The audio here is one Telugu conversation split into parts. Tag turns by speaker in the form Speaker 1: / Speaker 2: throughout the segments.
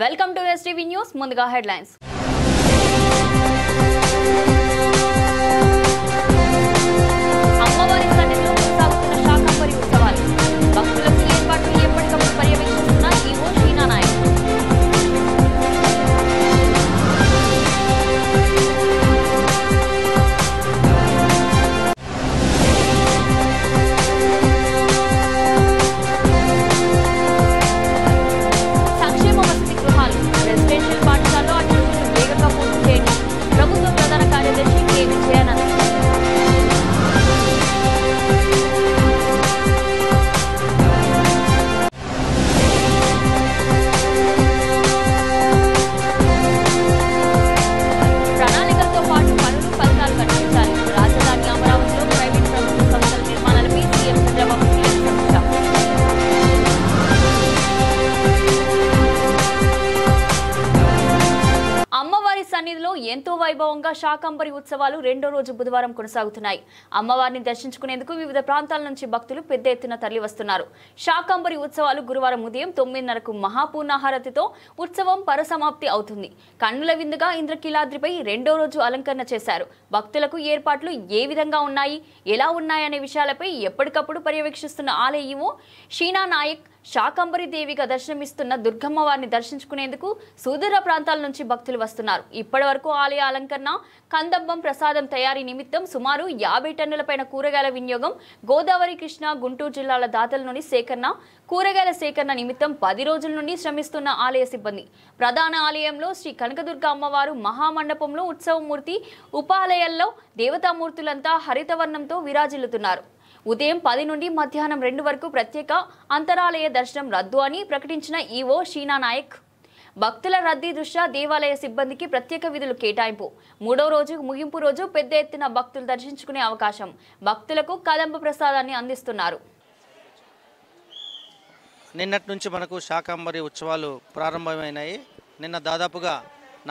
Speaker 1: Welcome to STV news. ముందుగా హెడ్లైన్స్. అమ్మవారి సన్నిధిలో కొనసాగుతున్న శాకంబరి ఉత్సవాలు. భక్తులకు ఏర్పాట్లు ఎప్పటికప్పుడు పర్యవేక్షిస్తున్న ఈవో షీనా నాయక్. సన్నిధిలో ఎంతో వైభవంగా శాకంబరి ఉత్సవాలు రెండో రోజు బుధవారం కొనసాగుతున్నాయి. అమ్మవారిని దర్శించుకునేందుకు వివిధ ప్రాంతాల నుంచి భక్తులు పెద్ద ఎత్తున తరలివస్తున్నారు. శాకంబరి ఉత్సవాలు గురువారం ఉదయం 9:30కు మహాపూర్ణాహారతితో ఉత్సవం పరసమాప్తి అవుతుంది. కన్నుల విందుగా ఇంద్రకీలాద్రిపై రెండో రోజు అలంకరణ చేశారు. భక్తులకు ఏర్పాట్లు ఏ విధంగా ఉన్నాయి, ఎలా ఉన్నాయనే విషయాలపై ఎప్పటికప్పుడు పర్యవేక్షిస్తున్న ఆలయ ఈవో షీనా నాయక్ శాకంబరి దేవిగా దర్శనమిస్తున్న దుర్గమ్మ వారిని దర్శించుకునేందుకు సుదూర ప్రాంతాల నుంచి భక్తులు వస్తున్నారు. ఇప్పటి వరకు ఆలయ అలంకరణ, కందబ్బం ప్రసాదం తయారీ నిమిత్తం సుమారు 50 టన్నుల పైన కూరగాయల వినియోగం, గోదావరి, కృష్ణా, గుంటూరు జిల్లాల దాతల నుండి సేకరణ, కూరగాయల సేకరణ నిమిత్తం 10 రోజుల నుండి శ్రమిస్తున్న ఆలయ సిబ్బంది. ప్రధాన ఆలయంలో శ్రీ కనకదుర్గ అమ్మవారు మహామండపంలో ఉత్సవమూర్తి, ఉపాలయాల్లో దేవతామూర్తులంతా హరితవర్ణంతో విరాజిల్లుతున్నారు. ఉదయం 10 నుండి మధ్యాహ్నం 2 వరకు ప్రత్యేక అంతరాలయ దర్శనం రద్దు అని ప్రకటించిన ఈవో షీనా నాయక్. భక్తుల రద్దీ దృష్ట్యా దేవాలయ సిబ్బందికి ప్రత్యేక విధులు కేటాయింపు. 3వ రోజు ముగింపు రోజు పెద్ద ఎత్తున భక్తులు దర్శించుకునే అవకాశం. భక్తులకు కదంబ ప్రసాదాన్ని అందిస్తున్నారు.
Speaker 2: నిన్నటి నుంచి మనకు శాకంబరి ఉత్సవాలు ప్రారంభమైనాయి. నిన్న దాదాపుగా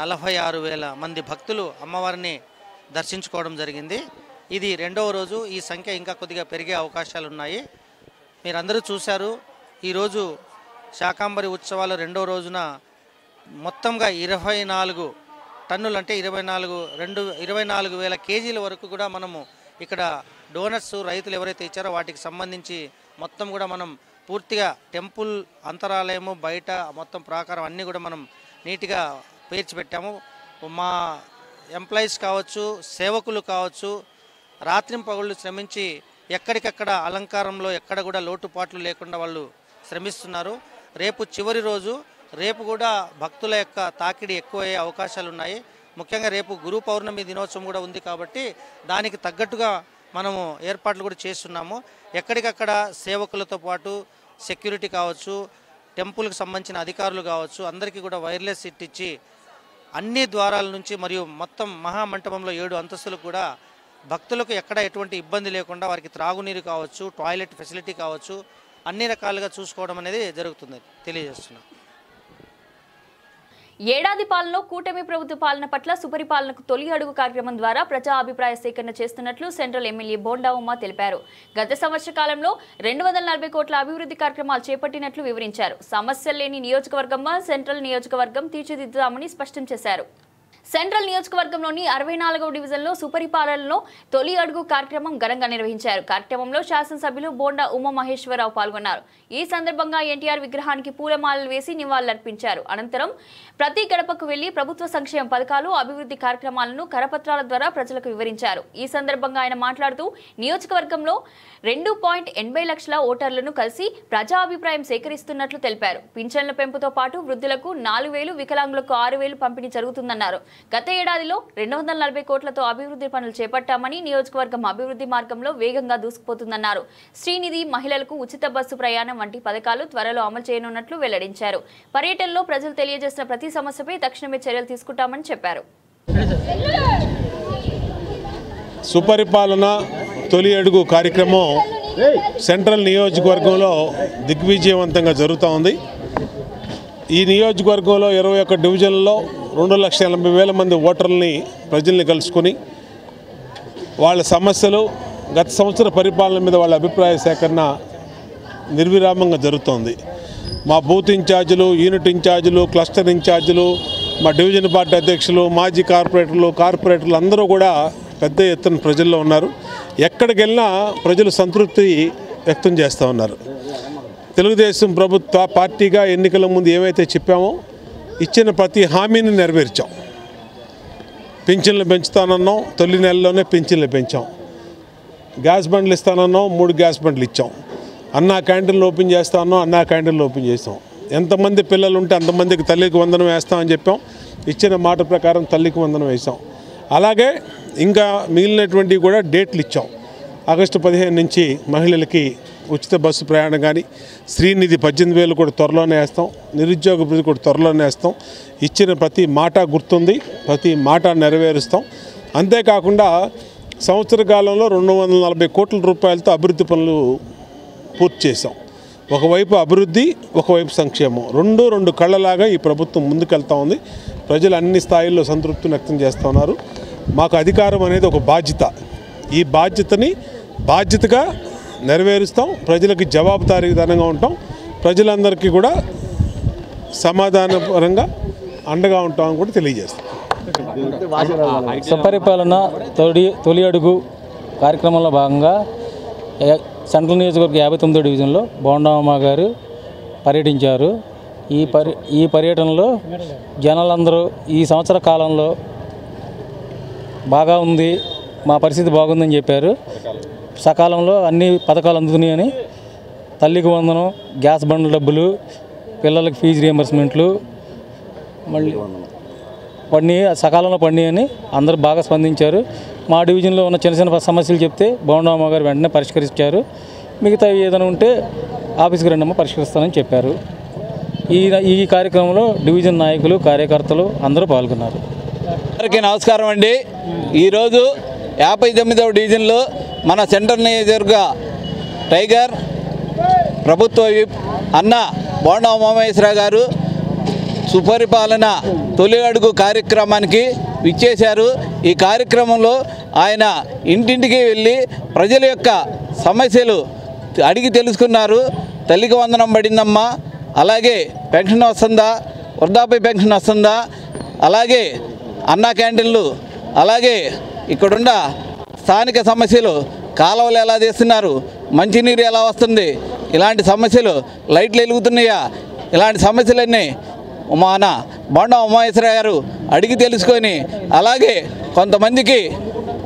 Speaker 2: 46,000 మంది భక్తులు అమ్మవారిని దర్శించుకోవడం జరిగింది. ఇది రెండవ రోజు. ఈ సంఖ్య ఇంకా కొద్దిగా పెరిగే అవకాశాలు ఉన్నాయి. మీరందరూ చూశారు. ఈరోజు శాకంబరి ఉత్సవాల రెండవ రోజున మొత్తంగా 24 టన్నులు అంటే 24,000 కేజీల వరకు కూడా మనము ఇక్కడ డోనట్స్ రైతులు ఎవరైతే ఇచ్చారో వాటికి సంబంధించి మొత్తం కూడా మనం పూర్తిగా టెంపుల్ అంతరాలయము బయట మొత్తం ప్రాకారం అన్నీ కూడా మనం నీట్గా పేర్చిపెట్టాము. మా ఎంప్లాయీస్ కావచ్చు, సేవకులు కావచ్చు, రాత్రింపగళ్ళు శ్రమించి ఎక్కడికక్కడ అలంకారంలో ఎక్కడ కూడా లోటుపాట్లు లేకుండా వాళ్ళు శ్రమిస్తున్నారు. రేపు చివరి రోజు. రేపు కూడా భక్తుల యొక్క తాకిడి ఎక్కువయ్యే అవకాశాలు ఉన్నాయి. ముఖ్యంగా రేపు గురు పౌర్ణమి దినోత్సవం కూడా ఉంది కాబట్టి దానికి తగ్గట్టుగా మనము ఏర్పాట్లు కూడా చేస్తున్నాము. ఎక్కడికక్కడ సేవకులతో పాటు సెక్యూరిటీ కావచ్చు, టెంపుల్కి సంబంధించిన అధికారులు కావచ్చు, అందరికీ కూడా వైర్లెస్ సెట్ ఇచ్చి అన్ని ద్వారాల నుంచి మరియు మొత్తం మహామంటపంలో 7 అంతస్తులు కూడా భక్తులకు ఎక్కడ ఎటువంటి ఇబ్బంది లేకుండా వారికి త్రాగునీరు కావచ్చు, టాయిలెట్ ఫెసిలిటీ కావచ్చు, అన్ని రకాలుగా చూసుకోవడం అనేది జరుగుతుంది తెలియజేస్తున్నాం.
Speaker 1: ఏడాది పాలనలో కూటమి ప్రభుత్వ పాలన పట్ల సుపరిపాలనకు తొలి అడుగు కార్యక్రమం ద్వారా ప్రజా అభిప్రాయ సేకరణ చేస్తున్నట్లు సెంట్రల్ ఎమ్మెల్యే బోండా ఉమ్మ తెలిపారు. గత సంవత్సర కాలంలో 240 కోట్ల అభివృద్ధి కార్యక్రమాలు చేపట్టినట్లు వివరించారు. సమస్యలు లేని నియోజకవర్గంగా సెంట్రల్ నియోజకవర్గం తీర్చిదిద్దుతామని స్పష్టం చేశారు. సెంట్రల్ నియోజకవర్గంలోని 64వ డివిజన్లో సుపరిపాలనలో తొలి అడుగు కార్యక్రమం ఘనంగా నిర్వహించారు. కార్యక్రమంలో శాసనసభ్యులు బోండా ఉమ మహేశ్వరరావు పాల్గొన్నారు. ఈ సందర్భంగా ఎన్టీఆర్ విగ్రహానికి పూలమాలలు వేసి నివాళులర్పించారు. అనంతరం ప్రతి గడపకు వెళ్లి ప్రభుత్వ సంక్షేమ పథకాలు, అభివృద్ధి కార్యక్రమాలను కరపత్రాల ద్వారా ప్రజలకు వివరించారు. ఈ సందర్భంగా ఆయన మాట్లాడుతూ నియోజకవర్గంలో 2.80 లక్షల ఓటర్లను కలిసి ప్రజా అభిప్రాయం సేకరిస్తున్నట్లు తెలిపారు. పింఛన్ల పెంపుతో పాటు వృద్ధులకు 4,000, వికలాంగులకు 6,000 పంపిణీ జరుగుతుందన్నారు. గత ఏడాదిలో 240 కోట్లతో అభివృద్ధి పనులు చేపట్టామని, నియోజకవర్గం అభివృద్ధి మార్గంలో వేగంగా దూసుకుపోతుందన్నారు. శ్రీనిధి, మహిళలకు ఉచిత బస్సు ప్రయాణం వంటి పథకాలు త్వరలో అమలు చేయనున్నట్లు వెల్లడించారు. పర్యటనలో ప్రజలు తెలియజేసిన ప్రతి సమస్యపై తక్షణమే చర్యలు తీసుకుంటామని చెప్పారు.
Speaker 3: సుపరిపాలన తొలి అడుగు కార్యక్రమం సెంట్రల్ నియోజకవర్గంలో దిగ్విజయవంతంగా జరుగుతూ ఉంది. ఈ నియోజకవర్గంలో 21 డివిజన్లలో 2,80,000 మంది ఓటర్లని ప్రజల్ని కలుసుకొని వాళ్ళ సమస్యలు, గత సంవత్సర పరిపాలన మీద వాళ్ళ అభిప్రాయ సేకరణ నిర్విరామంగా జరుగుతోంది. మా బూత్ ఇన్ఛార్జీలు, యూనిట్ ఇన్ఛార్జీలు, క్లస్టర్ ఇన్ఛార్జీలు, మా డివిజన్ పార్టీ అధ్యక్షులు, మాజీ కార్పొరేటర్లు అందరూ కూడా పెద్ద ఎత్తున ప్రజల్లో ఉన్నారు. ఎక్కడికి వెళ్ళినా ప్రజలు సంతృప్తి వ్యక్తం చేస్తూ ఉన్నారు. తెలుగుదేశం ప్రభుత్వ పార్టీగా ఎన్నికల ముందు ఏమైతే చెప్పామో ఇచ్చిన ప్రతి హామీని నెరవేర్చాం. పింఛన్లు పెంచుతానన్నాం, తొలి నెలలోనే పింఛన్లు పెంచాం. గ్యాస్ బండ్లు ఇస్తానన్నాం, 3 గ్యాస్ బండ్లు ఇచ్చాం. అన్నా క్యాంటీన్లు ఓపెన్ చేస్తానన్నాం, అన్నా క్యాంటీన్లు ఓపెన్ చేస్తాం. ఎంతమంది పిల్లలు ఉంటే అంతమందికి తల్లికి వందనం వేస్తామని చెప్పాం. ఇచ్చిన మాట ప్రకారం తల్లికి వందనం వేసాం. అలాగే ఇంకా మిగిలినటువంటివి కూడా డేట్లు ఇచ్చాం. ఆగస్టు 15 నుంచి మహిళలకి ఉచిత బస్సు ప్రయాణం కానీ, శ్రీనిధి 18,000 కూడా త్వరలోనే వేస్తాం, నిరుద్యోగ భృతి కూడా త్వరలోనే వేస్తాం. ఇచ్చిన ప్రతి మాట గుర్తుంది, ప్రతి మాట నెరవేరుస్తాం. అంతేకాకుండా సంవత్సర కాలంలో 240 కోట్ల రూపాయలతో అభివృద్ధి పనులు పూర్తి చేశాం. ఒకవైపు అభివృద్ధి, ఒకవైపు సంక్షేమం, రెండు కళ్ళలాగా ఈ ప్రభుత్వం ముందుకెళ్తా ఉంది. ప్రజలు అన్ని స్థాయిల్లో సంతృప్తిని వ్యక్తం చేస్తూ ఉన్నారు. మాకు అధికారం అనేది ఒక బాధ్యత. ఈ బాధ్యతగా నెరవేరుస్తాం. ప్రజలకి జవాబుదారీతనంగా ఉంటాం. ప్రజలందరికీ కూడా సమాధానపరంగా అండగా ఉంటామని కూడా తెలియజేస్తాం.
Speaker 4: సుపరిపాలన తొలి అడుగు కార్యక్రమంలో భాగంగా సెంట్రల్ నియోజకవర్గ 59వ డివిజన్లో బోండామ్మ గారు పర్యటించారు. ఈ పర్యటనలో జనాలందరూ ఈ సంవత్సర కాలంలో బాగా ఉంది, మా పరిస్థితి బాగుందని చెప్పారు. సకాలంలో అన్ని పథకాలు అందుతున్నాయని, తల్లికి వందనం, గ్యాస్ బండ్ల డబ్బులు, పిల్లలకి ఫీజు రియంబర్స్మెంట్లు మళ్ళీ సకాలంలో పడినాయని అందరూ బాగా స్పందించారు. మా డివిజన్లో ఉన్న చిన్న సమస్యలు చెప్తే బోండామ్మ గారు వెంటనే పరిష్కరించారు. మిగతా ఏదైనా ఉంటే ఆఫీస్కి రండమ్మ పరిష్కరిస్తానని చెప్పారు. ఈ కార్యక్రమంలో డివిజన్ నాయకులు, కార్యకర్తలు అందరూ పాల్గొన్నారు.
Speaker 5: అందరికీ నమస్కారం అండి. ఈరోజు 59వ డివిజన్లో మన సెంట్రల్ నియోజకవర్గ టైగర్ ప్రభుత్వ విప్ అన్న బోండా ఉమామహేశ్వరరావు గారు సుపరిపాలన తొలి అడుగు కార్యక్రమానికి విచ్చేశారు. ఈ కార్యక్రమంలో ఆయన ఇంటింటికి వెళ్ళి ప్రజల యొక్క సమస్యలు అడిగి తెలుసుకున్నారు. తల్లికి వందనం పడిందమ్మా, అలాగే పెన్షన్ వస్తుందా, వృద్ధాప్య పెన్షన్ వస్తుందా, అలాగే అన్నా క్యాంటీన్లు, అలాగే ఇక్కడున్న స్థానిక సమస్యలు, కాలువలు ఎలా తీస్తున్నారు, మంచినీరు ఎలా వస్తుంది, ఇలాంటి సమస్యలు, లైట్లు వెలుగుతున్నాయా, ఇలాంటి సమస్యలన్నీ మన బోండా ఉమామహేశ్వరరావు గారు అడిగి తెలుసుకొని, అలాగే కొంతమందికి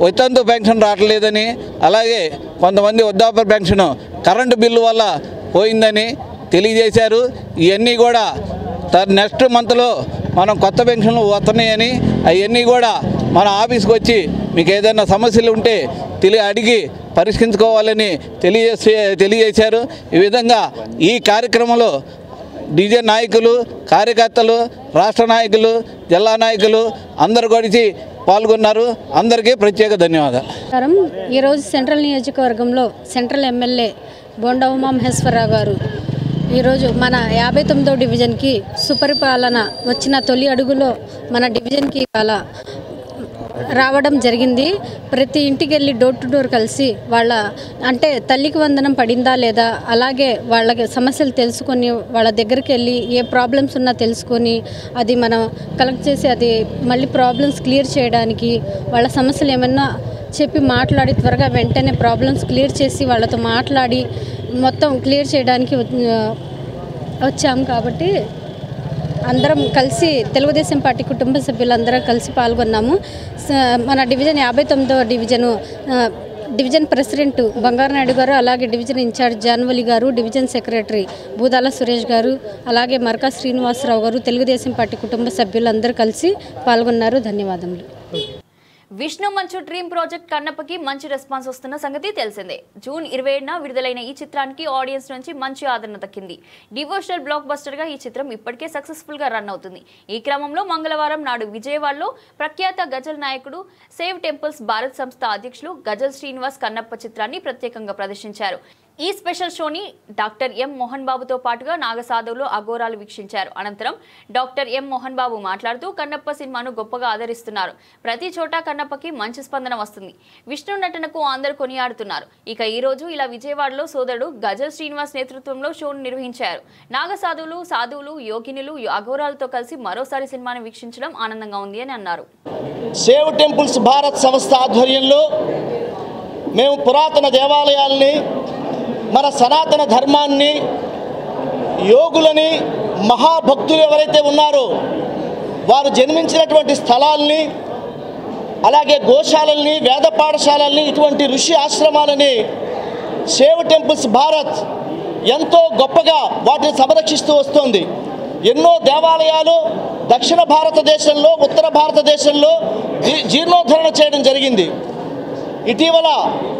Speaker 5: వితంతు పెన్షన్ రావట్లేదని, అలాగే కొంతమంది వృద్ధాప్య పెన్షన్ కరెంటు బిల్లు వల్ల పోయిందని తెలియజేశారు. ఇవన్నీ కూడా నెక్స్ట్ మంత్లో మనం కొత్త పెన్షన్లు వస్తున్నాయని, అవన్నీ కూడా మన ఆఫీస్కి వచ్చి మీకు ఏదైనా సమస్యలు ఉంటే అడిగి పరిష్కరించుకోవాలని తెలియజేశారు. ఈ విధంగా ఈ కార్యక్రమంలో డివిజన్ నాయకులు, కార్యకర్తలు, రాష్ట్ర నాయకులు, జిల్లా నాయకులు అందరూ కలిసి పాల్గొన్నారు. అందరికీ ప్రత్యేక ధన్యవాదాలు.
Speaker 6: ఈరోజు సెంట్రల్ నియోజకవర్గంలో సెంట్రల్ ఎమ్మెల్యే బోండా ఉమామహేశ్వరరావు గారు ఈరోజు మన 59వ డివిజన్కి సుపరిపాలన వచ్చిన తొలి అడుగులో మన డివిజన్కి ఇవాళ రావడం జరిగింది. ప్రతి ఇంటికి వెళ్ళి డోర్ టు డోర్ కలిసి వాళ్ళ అంటే తల్లికి వందనం పడిందా లేదా, అలాగే వాళ్ళకి సమస్యలు తెలుసుకొని వాళ్ళ దగ్గరికి వెళ్ళి ఏ ప్రాబ్లమ్స్ ఉన్నా తెలుసుకొని అది మనం కలెక్ట్ చేసి అది మళ్ళీ ప్రాబ్లమ్స్ క్లియర్ చేయడానికి, వాళ్ళ సమస్యలు ఏమన్నా చెప్పి మాట్లాడి త్వరగా వెంటనే ప్రాబ్లమ్స్ క్లియర్ చేసి వాళ్ళతో మాట్లాడి మొత్తం క్లియర్ చేయడానికి వచ్చాము. కాబట్టి అందరం కలిసి తెలుగుదేశం పార్టీ కుటుంబ సభ్యులందరం కలిసి పాల్గొన్నాము. మన డివిజన్ 59వ డివిజన్ ప్రెసిడెంట్ బంగారు నాయుడు గారు, అలాగే డివిజన్ ఇన్ఛార్జ్ జాన్వలి గారు, డివిజన్ సెక్రటరీ బూదాల సురేష్ గారు, అలాగే మరకా శ్రీనివాసరావు గారు, తెలుగుదేశం పార్టీ కుటుంబ సభ్యులందరూ కలిసి పాల్గొన్నారు. ధన్యవాదములు.
Speaker 1: విష్ణు మంచు డ్రీమ్ ప్రాజెక్ట్ కన్నప్పకి మంచి రెస్పాన్స్ వస్తున్న సంగతి తెలిసిందే. జూన్ 27న విడుదలైన ఈ చిత్రానికి ఆడియన్స్ నుంచి మంచి ఆదరణ దక్కింది. డివోషనల్ బ్లాక్ బస్టర్ గా ఈ చిత్రం ఇప్పటికే సక్సెస్ఫుల్ గా రన్ అవుతుంది. ఈ క్రమంలో మంగళవారం నాడు విజయవాడలో ప్రఖ్యాత గజల్ నాయకుడు సేవ్ టెంపుల్స్ భారత్ సంస్థ అధ్యక్షులు గజల్ శ్రీనివాస్ కన్నప్ప చిత్రాన్ని ప్రత్యేకంగా ప్రదర్శించారు. ఈ స్పెషల్ షోని డాక్టర్ ఎం మోహన్ బాబుతో పాటుగా నాగసాధువులు అఘోరాలు వీక్షించారు. అనంతరం డాక్టర్ ఎం మోహన్ బాబు మాట్లాడుతూ కన్నప్ప సినిమాను గొప్పగా ఆదరిస్తున్నారు. ప్రతి చోట కన్నప్పకి మంచి స్పందన వస్తుంది. విష్ణు నటనకు అందరూ కొనియాడుతున్నారు. ఇక ఈ రోజు ఇలా విజయవాడలో సోదరుడు గజల్ శ్రీనివాస్ నేతృత్వంలో షోను నిర్వహించారు. నాగసాధువులు, సాధువులు, యోగినులు, అఘోరాలతో కలిసి మరోసారి సినిమాను వీక్షించడం ఆనందంగా ఉంది అని అన్నారు.
Speaker 7: సేవ్ టెంపుల్స్ భారత్ సంస్థ ఆధ్వర్యంలో మేము పురాతన దేవాలయాల్ని, మన సనాతన ధర్మాన్ని, యోగులని, మహాభక్తులు ఎవరైతే ఉన్నారో వారు జన్మించినటువంటి స్థలాల్ని, అలాగే గోశాలల్ని, వేద పాఠశాలల్ని, ఇటువంటి ఋషి ఆశ్రమాలని సేవ్ టెంపుల్స్ భారత్ ఎంతో గొప్పగా వాటిని సంరక్షిస్తూ వస్తుంది. ఎన్నో దేవాలయాలు దక్షిణ భారతదేశంలో, ఉత్తర భారతదేశంలో జీర్ణోద్ధరణ చేయడం జరిగింది. ఇటీవల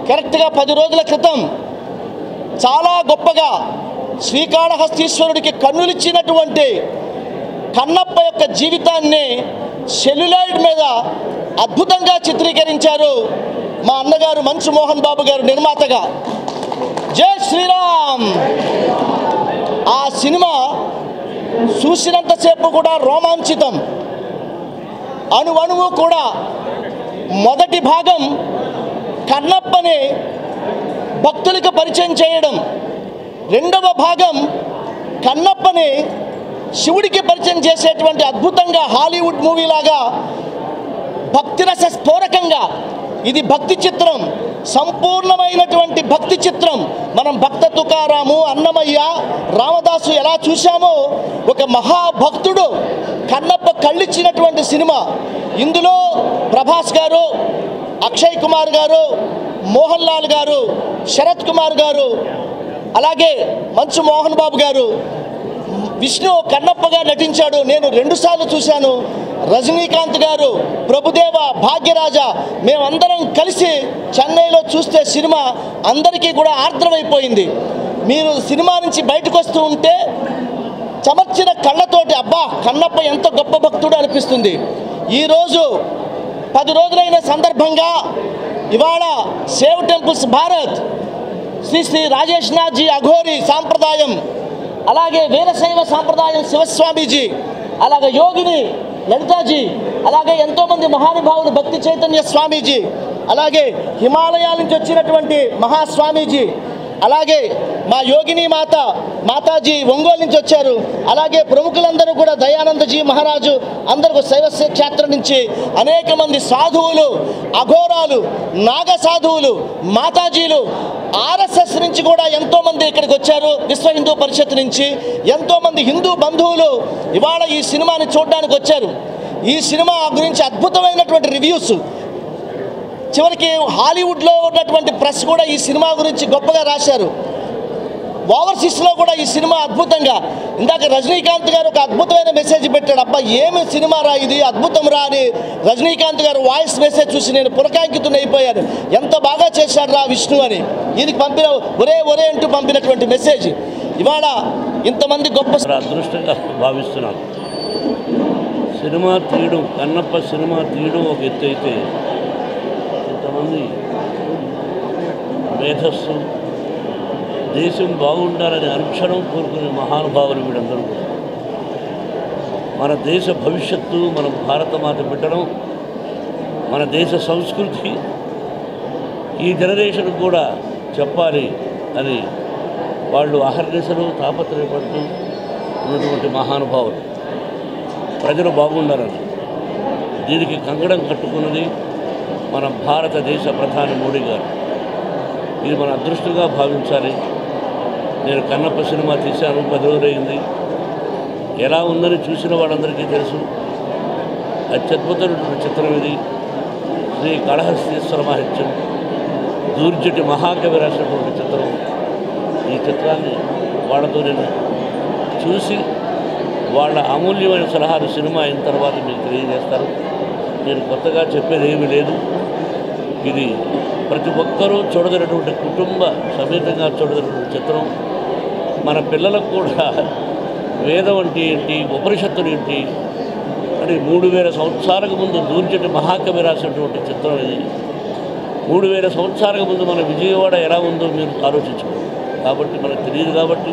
Speaker 7: కరెక్ట్గా 10 రోజుల క్రితం చాలా గొప్పగా శ్రీకాళహస్తీశ్వరుడికి కన్నులిచ్చినటువంటి కన్నప్ప యొక్క జీవితాన్ని సెల్యులాయిడ్ మీద అద్భుతంగా చిత్రీకరించారు మా అన్నగారు మంచు మోహన్ బాబు గారు నిర్మాతగా. జై శ్రీరామ్. ఆ సినిమా చూసినంతసేపు కూడా రోమాంచితం. అణువణువు కూడా. మొదటి భాగం కన్నప్పని భక్తులకు పరిచయం చేయడం, రెండవ భాగం కన్నప్పని శివుడికి పరిచయం చేసేటువంటి అద్భుతంగా హాలీవుడ్ మూవీలాగా భక్తిరస స్ఫోరకంగా ఇది భక్తి చిత్రం, సంపూర్ణమైనటువంటి భక్తి చిత్రం. మనం భక్త తుకారాము, అన్నమయ్య, రామదాసు ఎలా చూశామో ఒక మహాభక్తుడు కన్నప్ప కళ్ళిచ్చినటువంటి సినిమా. ఇందులో ప్రభాస్ గారు, అక్షయ్ కుమార్ గారు, మోహన్ లాల్ గారు, శరత్ కుమార్ గారు, అలాగే మంచు మోహన్ బాబు గారు, విష్ణు కన్నప్పగా నటించాడు. నేను 2 సార్లు చూశాను. రజనీకాంత్ గారు, ప్రభుదేవ, భాగ్యరాజ, మేమందరం కలిసి చెన్నైలో చూస్తే సినిమా అందరికీ కూడా ఆర్ద్రమైపోయింది. మీరు సినిమా నుంచి బయటకు వస్తూ ఉంటే చమర్చిన కళ్ళతోటి అబ్బా కన్నప్ప ఎంత గొప్ప భక్తుడు అనిపిస్తుంది. ఈరోజు 10 రోజులైన సందర్భంగా ఇవాళ సేవ్ టెంపుల్స్ భారత్, శ్రీ శ్రీ రాజేష్ నాథ్జీ అఘోరి సాంప్రదాయం, అలాగే వీరశైవ సాంప్రదాయం శివస్వామీజీ, అలాగే యోగిని లలితాజీ, అలాగే ఎంతోమంది మహానుభావులు భక్తి చైతన్య స్వామీజీ, అలాగే హిమాలయాల నుంచి వచ్చినటువంటి మహాస్వామీజీ, అలాగే మా యోగిని మాతాజీ ఒంగోలు నుంచి వచ్చారు. అలాగే ప్రముఖులందరూ కూడా దయానందజీ మహారాజు, అందరూ శైవ క్షేత్రం నుంచి అనేక మంది సాధువులు, అఘోరాలు, నాగ సాధువులు, మాతాజీలు, ఆర్ఎస్ఎస్ నుంచి కూడా ఎంతోమంది ఇక్కడికి వచ్చారు. విశ్వ హిందూ పరిషత్ నుంచి ఎంతోమంది హిందూ బంధువులు ఇవాళ ఈ సినిమాని చూడడానికి వచ్చారు. ఈ సినిమా గురించి అద్భుతమైనటువంటి రివ్యూస్, చివరికి హాలీవుడ్లో ఉన్నటువంటి ప్రెస్ కూడా ఈ సినిమా గురించి గొప్పగా రాశారు. ఓవర్సీస్లో కూడా ఈ సినిమా అద్భుతంగా, ఇందాక రజనీకాంత్ గారు ఒక అద్భుతమైన మెసేజ్ పెట్టాడు. అబ్బా ఏమి సినిమా రా ఇది, అద్భుతం రా అని రజనీకాంత్ గారు వాయిస్ మెసేజ్ చూసి నేను పులకాంకితునైపోయాను. ఎంత బాగా చేశాడు రా విష్ణు అని. ఈయనకి పంపిన ఒరే అంటూ పంపినటువంటి మెసేజ్ ఇవాళ ఇంతమంది గొప్ప
Speaker 8: అదృష్టంగా భావిస్తున్నాను. సినిమా తీయడం, కన్నప్ప సినిమా తీయడం ఒక ఎత్తు అయితే, ఇంతమంది మేధస్సు దేశం బాగుండాలని అనుక్షణం కోరుకునే మహానుభావులు వీళ్ళందరూ. మన దేశ భవిష్యత్తు, మన భారతమాత బిడ్డడం, మన దేశ సంస్కృతి ఈ జనరేషన్ కూడా చెప్పాలి అని వాళ్ళు అహర్నిశలు తాపత్రయపడుతూ ఉన్నటువంటి మహానుభావులు. ప్రజలు బాగుండాలని దీనికి కంకణం కట్టుకున్నది మన భారతదేశ ప్రధాని మోడీ గారు. ఇది మన అదృష్టంగా భావించాలి. నేను కన్నప్ప సినిమా తీశాను, 10 రోజులైంది. ఎలా ఉందని చూసిన వాళ్ళందరికీ తెలుసు. అత్యద్భుతమైన చిత్రం ఇది. శ్రీ కాళహస్తీశ్వర మహత్యం, దూర్జటి మహాకవి రాసినటువంటి చిత్రం. ఈ చిత్రాన్ని వాళ్ళతో నేను చూసి వాళ్ళ అమూల్యమైన సలహాలు సినిమా అయిన తర్వాత మీకు తెలియజేస్తారు. నేను కొత్తగా చెప్పేది ఏమీ లేదు. ఇది ప్రతి ఒక్కరూ చూడదగినటువంటి కుటుంబ సమేతంగా చూడదగినటువంటి చిత్రం. మన పిల్లలకు కూడా వేదం అంటే ఏంటి, ఉపనిషత్తులు ఏంటి అని 3000 సంవత్సరాలకు ముందు దూర్జటి మహాకవి రాసినటువంటి చిత్రం ఇది. 3000 సంవత్సరాలకు ముందు మన విజయవాడ ఎలా ఉందో మీరు ఆలోచించుకోండి. కాబట్టి మనకు తెలియదు. కాబట్టి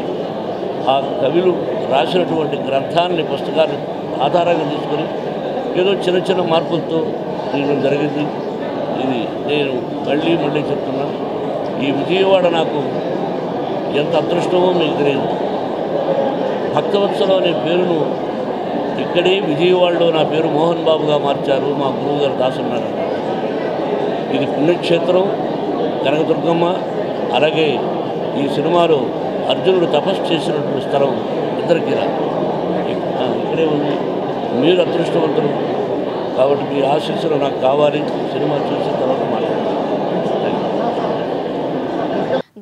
Speaker 8: ఆ కవులు రాసినటువంటి గ్రంథాన్ని పుస్తకాన్ని ఆధారంగా తీసుకొని ఏదో చిన్న చిన్న మార్పులతో తీయడం జరిగింది. ఇది నేను మళ్ళీ చెప్తున్నా, ఈ విజయవాడ నాకు ఎంత అదృష్టమో మీకు తెలియదు. భక్తవత్సలం అనే పేరును ఇక్కడే విజయవాడలో నా పేరు మోహన్ బాబుగా మార్చారు మా గురువు గారు దాసున్నారు. ఇది పుణ్యక్షేత్రం, కనకదుర్గమ్మ, అలాగే ఈ సినిమాలో అర్జునుడు తపస్సు చేసినటువంటి స్థలం ఇద్దరికి ఇక్కడే ఉంది. మీరు అదృష్టవంతులు కాబట్టి మీ ఆశీస్సులు నాకు కావాలి. సినిమా చూసిన తర్వాత మాట్లాడతాను.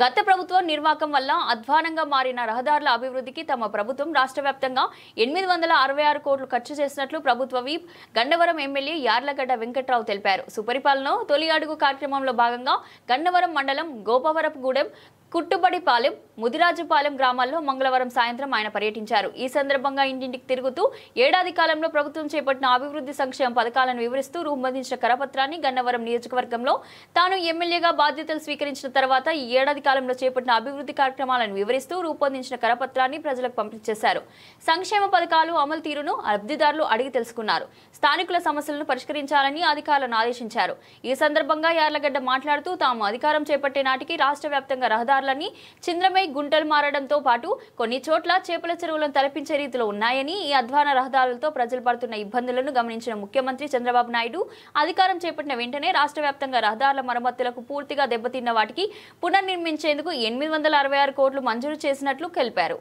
Speaker 1: గత ప్రభుత్వం నిర్వాకం వల్ల అధ్వానంగా మారిన రహదారుల అభివృద్ధికి తమ ప్రభుత్వం రాష్ట్ర వ్యాప్తంగా 866 కోట్లు ఖర్చు చేసినట్లు ప్రభుత్వ వీప్ గన్నవరం ఎమ్మెల్యే యార్లగడ్డ వెంకట్రావు తెలిపారు. సుపరిపాలన తొలి అడుగు కార్యక్రమంలో భాగంగా గన్నవరం మండలం గోపవరపుగూడెం, కుట్టుబడిపాలెం, ముదిరాజుపాలెం గ్రామాల్లో మంగళవారం సాయంత్రం ఆయన పర్యటించారు. ఈ సందర్భంగా ఇంటింటికి తిరుగుతూ ఏడాది కాలంలో ప్రభుత్వం చేపట్టిన అభివృద్ధి సంక్షేమ పథకాలను వివరిస్తూ రూపొందించిన కరపత్రాన్ని గన్నవరం నియోజకవర్గంలో తాను ఎమ్మెల్యేగా బాధ్యతలు స్వీకరించిన తర్వాత ఈ ఏడాది కాలంలో చేపట్టిన అభివృద్ధి కార్యక్రమాలను వివరిస్తూ రూపొందించిన కరపత్రాన్ని ప్రజలకు పంపించేశారు. సంక్షేమ పథకాలు అమలు తీరును లబ్ధిదారులు అడిగి తెలుసుకున్నారు. స్థానికుల సమస్యలను పరిష్కరించాలని అధికారులను ఆదేశించారు. ఈ సందర్భంగా యార్లగడ్డ మాట్లాడుతూ తాము అధికారం చేపట్టే నాటికి రాష్ట్ర వ్యాప్తంగా రహదారులని చింద్రమై గుంటలు మారడంతో పాటు కొన్ని చోట్ల చేపల చెరువులను తలపించే రీతిలో ఉన్నాయని, ఈ అధ్వాన రహదారులతో ప్రజలు పడుతున్న ఇబ్బందులను గమనించిన ముఖ్యమంత్రి చంద్రబాబు నాయుడు అధికారం చేపట్టిన వెంటనే రాష్ట్ర వ్యాప్తంగా రహదారుల మరమ్మతులకు పూర్తిగా దెబ్బతిన్న వాటికి పునర్నిర్మించేందుకు 866 కోట్లు మంజూరు చేసినట్లు తెలిపారు.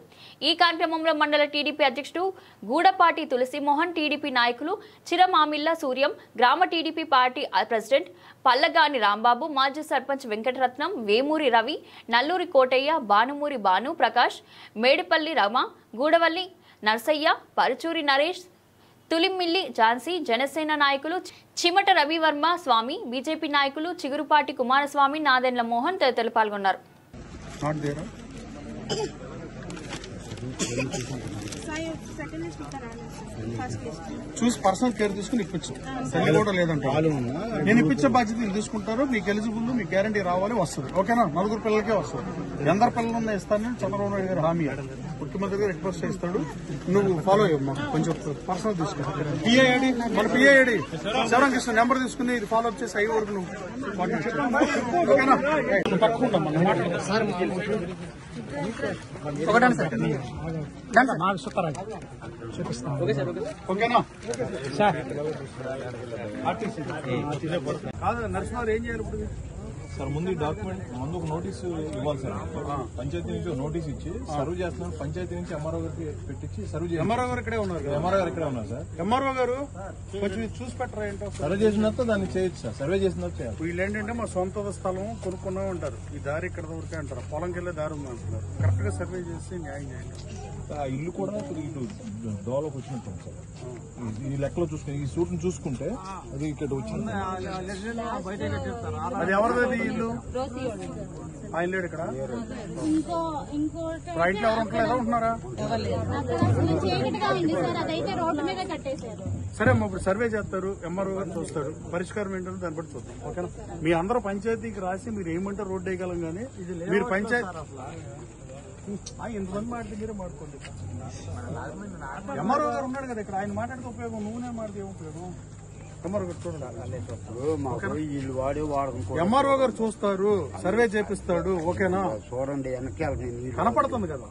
Speaker 1: ఈ కార్యక్రమంలో మండల టీడీపీ అధ్యక్షుడు గూడపాటి తులసిమోహన్, టీడీపీ నాయకులు చిరమామిల్ల సూర్యం, గ్రామ TDP party president Pallagani Rambabu, మాజీ సర్పంచ్ వెంకటరత్నం, వేమూరి రవి, నల్లూరి కోటయ్య, భానుమూరి భాను ప్రకాష్, మేడిపల్లి రమ, గూడవల్లి నర్సయ్య, పరుచూరి నరేష్, తులిమిల్లి ఝాన్సీ, జనసేన నాయకులు చిమట రవివర్మ స్వామి, బీజేపీ నాయకులు చిగురుపాటి కుమారస్వామి, నాదెండ్ల మోహన్ తదితరులు పాల్గొన్నారు.
Speaker 9: చూసి పర్సనల్ కేర్ తీసుకుని ఇప్పించు. తల్లి కూడా లేదంటే నేను ఇప్పించే బాధ్యత మీరు తీసుకుంటారు. మీకు ఎలిజిబుల్, మీకు గ్యారంటీ రావాలి, వస్తుంది. ఓకేనా? 4 పిల్లలకే వస్తుంది. ఎందరు పిల్లలు ఉన్నా ఇస్తాను. చంద్రబాబు నాయుడు గారు హామీ, ముఖ్యమంత్రి గారు రిక్వెస్ట్ చేస్తాడు. నువ్వు ఫాలో అయ్యమ్మా, కొంచెం పర్సనల్ తీసుకుని పిఏఐడి, మన పిఏఐడి శివరామకృష్ణ నెంబర్ తీసుకుని ఇది ఫాలో అప్ చేసి అయ్యే వరకు నువ్వు ఓకేనా? తక్కువ ఓకేనా కాదు నరసింహారావు ఏం చేయాలి ఇప్పుడు
Speaker 10: సార్? ముందు ఈ డాక్యుమెంట్ ముందు ఒక నోటీసు ఇవ్వాలి సార్. పంచాయతీ నుంచి ఒక నోటీస్ ఇచ్చి సర్వ్ చేస్తున్నాను. పంచాయతీ నుంచి ఎంఆర్ఓ గారికి పెట్టించి సర్వ్ చేయాలి.
Speaker 9: ఎంఆర్ఓ గారు ఇక్కడే ఉన్నారు.
Speaker 10: ఎంఆర్ఓ గారు ఇక్కడే ఉన్నారు సార్.
Speaker 9: ఎంఆర్ఓ గారు కొంచెం చూసి పెట్టరా ఏంటో.
Speaker 10: సర్వ్ చేసినంత దాన్ని చేయొచ్చు సార్. సర్వే చేసినంత చేయాలి.
Speaker 9: వీళ్ళు ఏంటంటే మా సొంత స్థలం కొనుక్కున్నాం అంటారు. ఈ దారి ఇక్కడ వరకే అంటారు. పొలంకి వెళ్ళే దారి ఉంది అంటున్నారు. కరెక్ట్ గా సర్వే చేసి న్యాయం చేయండి.
Speaker 10: ఆ ఇల్లు కూడా ఇటు డోలోకి వచ్చినట్టు సార్. ఈ లెక్కలో చూసుకుని ఈ సూట్ని చూసుకుంటే అది ఇక్కడ వచ్చింది.
Speaker 9: అది ఎవరిది ఇల్లు? ఆయన లేడు ఇక్కడ. రైట్లో ఎవరు ఉంటలేదా? ఉంటున్నారా? సరే అమ్మా, ఇప్పుడు సర్వే చేస్తారు. ఎంఆర్ఓ గారు చూస్తాడు. పరిష్కారం ఏంటో దాన్ని బట్టి చూద్దాం. ఓకేనా? మీ అందరూ పంచాయతీకి రాసి మీరు ఏమంటే రోడ్డు వేయగలం. కానీ మీరు పంచాయతీ ఇంతమంది మాట మీరే మాట్లాడుకోండి. ఎంఆర్ఓ గారు ఉన్నాడు కదా ఇక్కడ. ఆయన మాట్లాడితే ఉపయోగం, నువ్వునే మాట్లాడితే ఏం ఉపయోగం? ఎంఆర్ఓ గారు చూడండి. ఎంఆర్ఓ గారు చూస్తారు, సర్వే చేపిస్తాడు. ఓకేనా?
Speaker 11: చూడండి వెనకాల
Speaker 9: కనపడుతుంది కదా.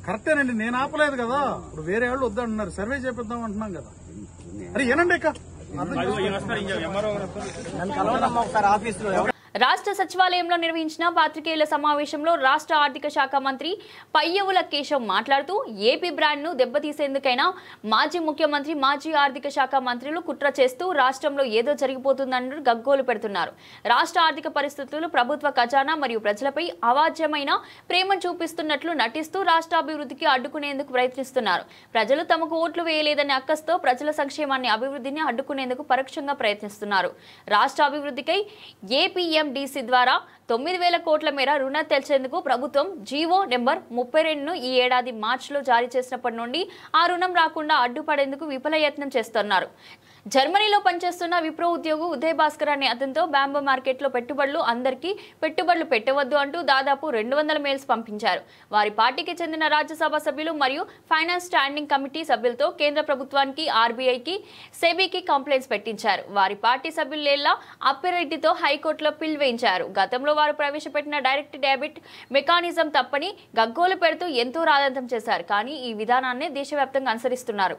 Speaker 9: కరెక్టేనండి, నేను ఆపలేదు కదా. ఇప్పుడు వేరే వాళ్ళు వద్దంటున్నారు. సర్వే చేపిద్దాం అంటున్నాం కదా. అరే ఏనండి ఇక
Speaker 1: రాష్ట్ర సచివాలయంలో నిర్వహించిన పాత్రికేయుల సమావేశంలో రాష్ట్ర ఆర్థిక శాఖ మంత్రి పయ్యవుల కేశవ్ మాట్లాడుతూ ఏపీ బ్రాండ్ను దెబ్బతీసేందుకైనా మాజీ ముఖ్యమంత్రి, మాజీ ఆర్థిక శాఖ మంత్రులు కుట్ర చేస్తూ రాష్ట్రంలో ఏదో జరిగిపోతుందని గగ్గోలు పెడుతున్నారు. రాష్ట్ర ఆర్థిక పరిస్థితులు, ప్రభుత్వ ఖజానా మరియు ప్రజలపై అవాజ్యమైన ప్రేమ చూపిస్తున్నట్లు నటిస్తూ రాష్ట్ర అభివృద్ధికి అడ్డుకునేందుకు ప్రయత్నిస్తున్నారు. ప్రజలు తమకు ఓట్లు వేయలేదనే అక్కస్తో ప్రజల సంక్షేమాన్ని, అభివృద్ధిని అడ్డుకునేందుకు పరోక్షంగా ప్రయత్నిస్తున్నారు. రాష్ట్ర అభివృద్ధికై ఏపీఎండిసి ద్వారా 9,000 కోట్ల మేర రుణ తెల్చేందుకు ప్రభుత్వం జీవో నెంబర్ 32ను ఈ ఏడాది మార్చిలో జారీ చేసినప్పటి నుండి ఆ రుణం రాకుండా అడ్డుపడేందుకు విఫల యత్నం చేస్తున్నారు. జర్మనీలో పనిచేస్తున్న విప్రో ఉద్యోగి ఉదయ్ భాస్కర్ అనే అతనితో బ్యాంబో మార్కెట్లో అందరికీ పెట్టుబడులు పెట్టవద్దు అంటూ దాదాపు 200 మెయిల్స్ పంపించారు. వారి పార్టీకి చెందిన రాజ్యసభ సభ్యులు మరియు ఫైనాన్స్ స్టాండింగ్ కమిటీ సభ్యులతో కేంద్ర ప్రభుత్వానికి, ఆర్బీఐకి, సెబీకి కంప్లైంట్స్ పెట్టించారు. వారి పార్టీ సభ్యులు లేల్లా అప్పిరెడ్డితో హైకోర్టులో పిల్ వేయించారు. గతంలో వారు ప్రవేశపెట్టిన డైరెక్ట్ డెబిట్ మెకానిజం తప్పని గగ్గోలు పెడుతూ ఎంతో రాద్ధాంతం చేశారు. కానీ ఈ విధానాన్ని దేశవ్యాప్తంగా అనుసరిస్తున్నారు.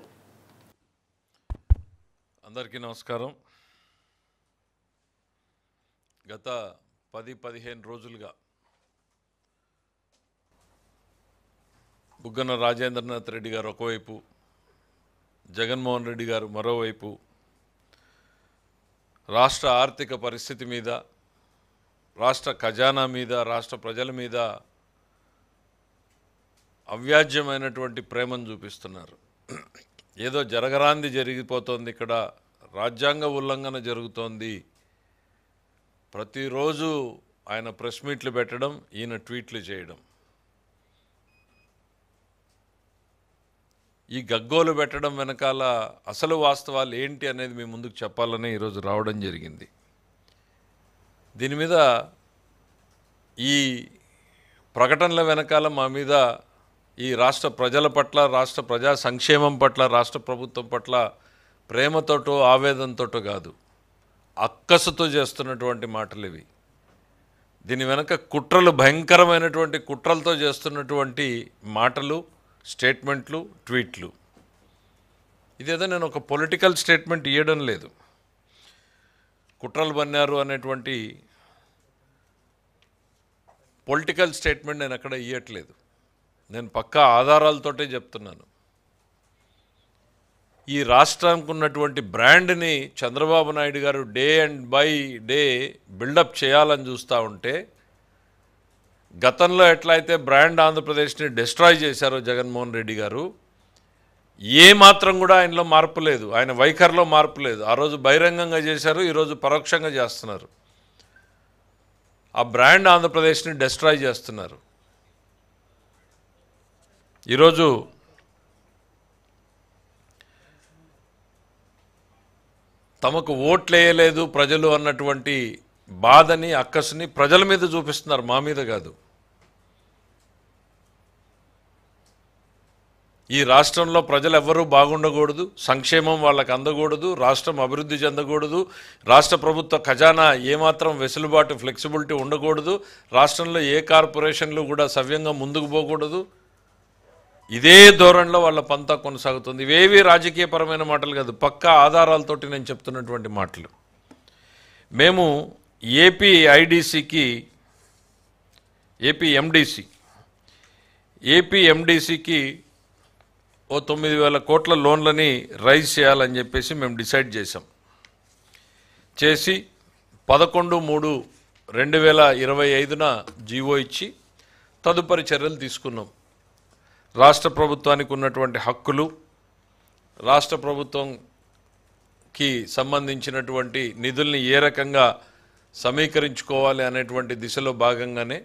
Speaker 11: అందరికీ నమస్కారం. గత 10-15 రోజులుగా బుగ్గన రాజేంద్రనాథ్ రెడ్డి గారు ఒకవైపు, జగన్మోహన్ రెడ్డి గారు మరోవైపు రాష్ట్ర ఆర్థిక పరిస్థితి మీద, రాష్ట్ర ఖజానా మీద, రాష్ట్ర ప్రజల మీద అవ్యాజ్యమైనటువంటి ప్రేమను చూపిస్తున్నారు. ఏదో జరగరాంది జరిగిపోతుంది, ఇక్కడ రాజ్యాంగ ఉల్లంఘన జరుగుతోంది. ప్రతిరోజు ఆయన ప్రెస్ మీట్లు పెట్టడం, ఈయన ట్వీట్లు చేయడం, ఈ గగ్గోలు పెట్టడం వెనకాల అసలు వాస్తవాలు ఏంటి అనేది మీ ముందుకు చెప్పాలని ఈరోజు రావడం జరిగింది. దీని మీద ఈ ప్రకటనల వెనకాల మా మీద ఈ రాష్ట్ర ప్రజల పట్ల, రాష్ట్ర ప్రజా సంక్షేమం పట్ల, రాష్ట్ర ప్రభుత్వం పట్ల ప్రేమతోటో ఆవేదనతోటో కాదు, అక్కసుతో చేస్తున్నటువంటి మాటలు ఇవి. దీని వెనక కుట్రలు, భయంకరమైనటువంటి కుట్రలతో చేస్తున్నటువంటి మాటలు, స్టేట్మెంట్లు, ట్వీట్లు. ఇదేదో నేను ఒక పొలిటికల్ స్టేట్మెంట్ ఇవ్వడం లేదు. కుట్రలు బన్నారు అనేటువంటి పొలిటికల్ స్టేట్మెంట్ నేను అక్కడ ఇవ్వట్లేదు. నేను పక్కా ఆధారాలతోటే చెప్తున్నాను. ఈ రాష్ట్రానికి ఉన్నటువంటి బ్రాండ్ని చంద్రబాబు నాయుడు గారు day and by day buildup చేయాలని చూస్తూ ఉంటే, గతంలో ఎట్లయితే బ్రాండ్ ఆంధ్రప్రదేశ్ని డిస్ట్రాయ్ చేశారో జగన్మోహన్ రెడ్డి గారు, ఏ మాత్రం కూడా ఆయనలో మార్పు లేదు, ఆయన వైఖరిలో మార్పు లేదు. ఆ రోజు బహిరంగంగా చేశారు, ఈరోజు పరోక్షంగా చేస్తున్నారు. ఆ బ్రాండ్ ఆంధ్రప్రదేశ్ని డిస్ట్రాయ్ చేస్తున్నారు. ఈరోజు తమకు ఓట్లేయలేదు ప్రజలు అన్నటువంటి బాధని, అక్కసుని ప్రజల మీద చూపిస్తున్నారు, మా మీద కాదు. ఈ రాష్ట్రంలో ప్రజలు ఎవ్వరూ బాగుండకూడదు, సంక్షేమం వాళ్ళకి అందకూడదు, రాష్ట్రం అభివృద్ధి చెందకూడదు, రాష్ట్ర ప్రభుత్వ ఖజానా ఏమాత్రం వెసులుబాటు, ఫ్లెక్సిబిలిటీ ఉండకూడదు, రాష్ట్రంలో ఏ కార్పొరేషన్లు కూడా సవ్యంగా ముందుకు పోకూడదు. ఇదే ధోరణిలో వాళ్ళ పంతా కొనసాగుతుంది. ఇవేవి రాజకీయపరమైన మాటలు కాదు, పక్కా ఆధారాలతోటి నేను చెప్తున్నటువంటి మాటలు. మేము ఏపీ ఎండిసికి ఓ 9,000 కోట్ల లోన్లని రైజ్ చేయాలని చెప్పేసి మేము డిసైడ్ చేసాం. చేసి 11/3/2025న జీవో ఇచ్చి తదుపరి చర్యలు తీసుకున్నాం. రాష్ట్ర ప్రభుత్వానికి ఉన్నటువంటి హక్కులు, రాష్ట్ర ప్రభుత్వంకి సంబంధించినటువంటి నిధుల్ని ఏ రకంగా సమీకరించుకోవాలి అనేటువంటి దిశలో భాగంగానే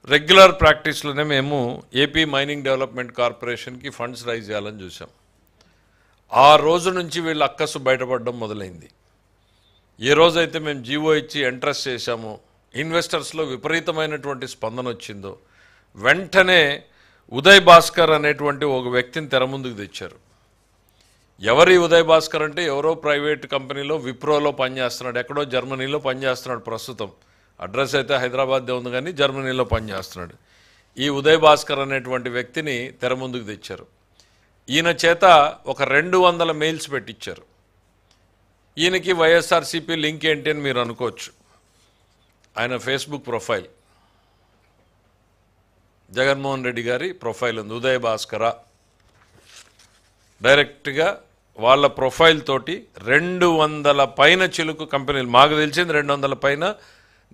Speaker 11: రెగ్యులర్ ప్రాక్టీస్లోనే మేము ఏపీ మైనింగ్ డెవలప్మెంట్ కార్పొరేషన్కి ఫండ్స్ రైజ్ చేయాలని చూసాం. ఆ రోజు నుంచి వీళ్ళ అక్కసు బయటపడడం మొదలైంది. ఏ రోజైతే మేము జీవో ఇచ్చి ఎంట్రస్ట్ చేశామో, ఇన్వెస్టర్స్లో విపరీతమైనటువంటి స్పందన వచ్చిందో, వెంటనే ఉదయ్ భాస్కర్ అనేటువంటి ఒక వ్యక్తిని తెర ముందుకు తెచ్చారు. ఎవరి ఉదయ్ భాస్కర్ అంటే ఎవరో ప్రైవేట్ కంపెనీలో విప్రోలో పనిచేస్తున్నాడు, ఎక్కడో జర్మనీలో పనిచేస్తున్నాడు. ప్రస్తుతం అడ్రస్ అయితే హైదరాబాద్దే ఉంది, కానీ జర్మనీలో పనిచేస్తున్నాడు. ఈ ఉదయ్ భాస్కర్ అనేటువంటి వ్యక్తిని తెర ముందుకు తెచ్చారు. ఈయన చేత ఒక 200 మెయిల్స్ పెట్టించారు. ఈయనకి వైఎస్ఆర్సీపీ లింక్ ఏంటి అని మీరు అనుకోవచ్చు. ఆయన ఫేస్బుక్ ప్రొఫైల్, జగన్మోహన్ రెడ్డి గారి ప్రొఫైల్ ఉంది, ఉదయ్ భాస్కర. డైరెక్ట్గా వాళ్ళ ప్రొఫైల్ తోటి 200 పైన చిలుకు కంపెనీలు, మాకు తెలిసింది 200 పైన,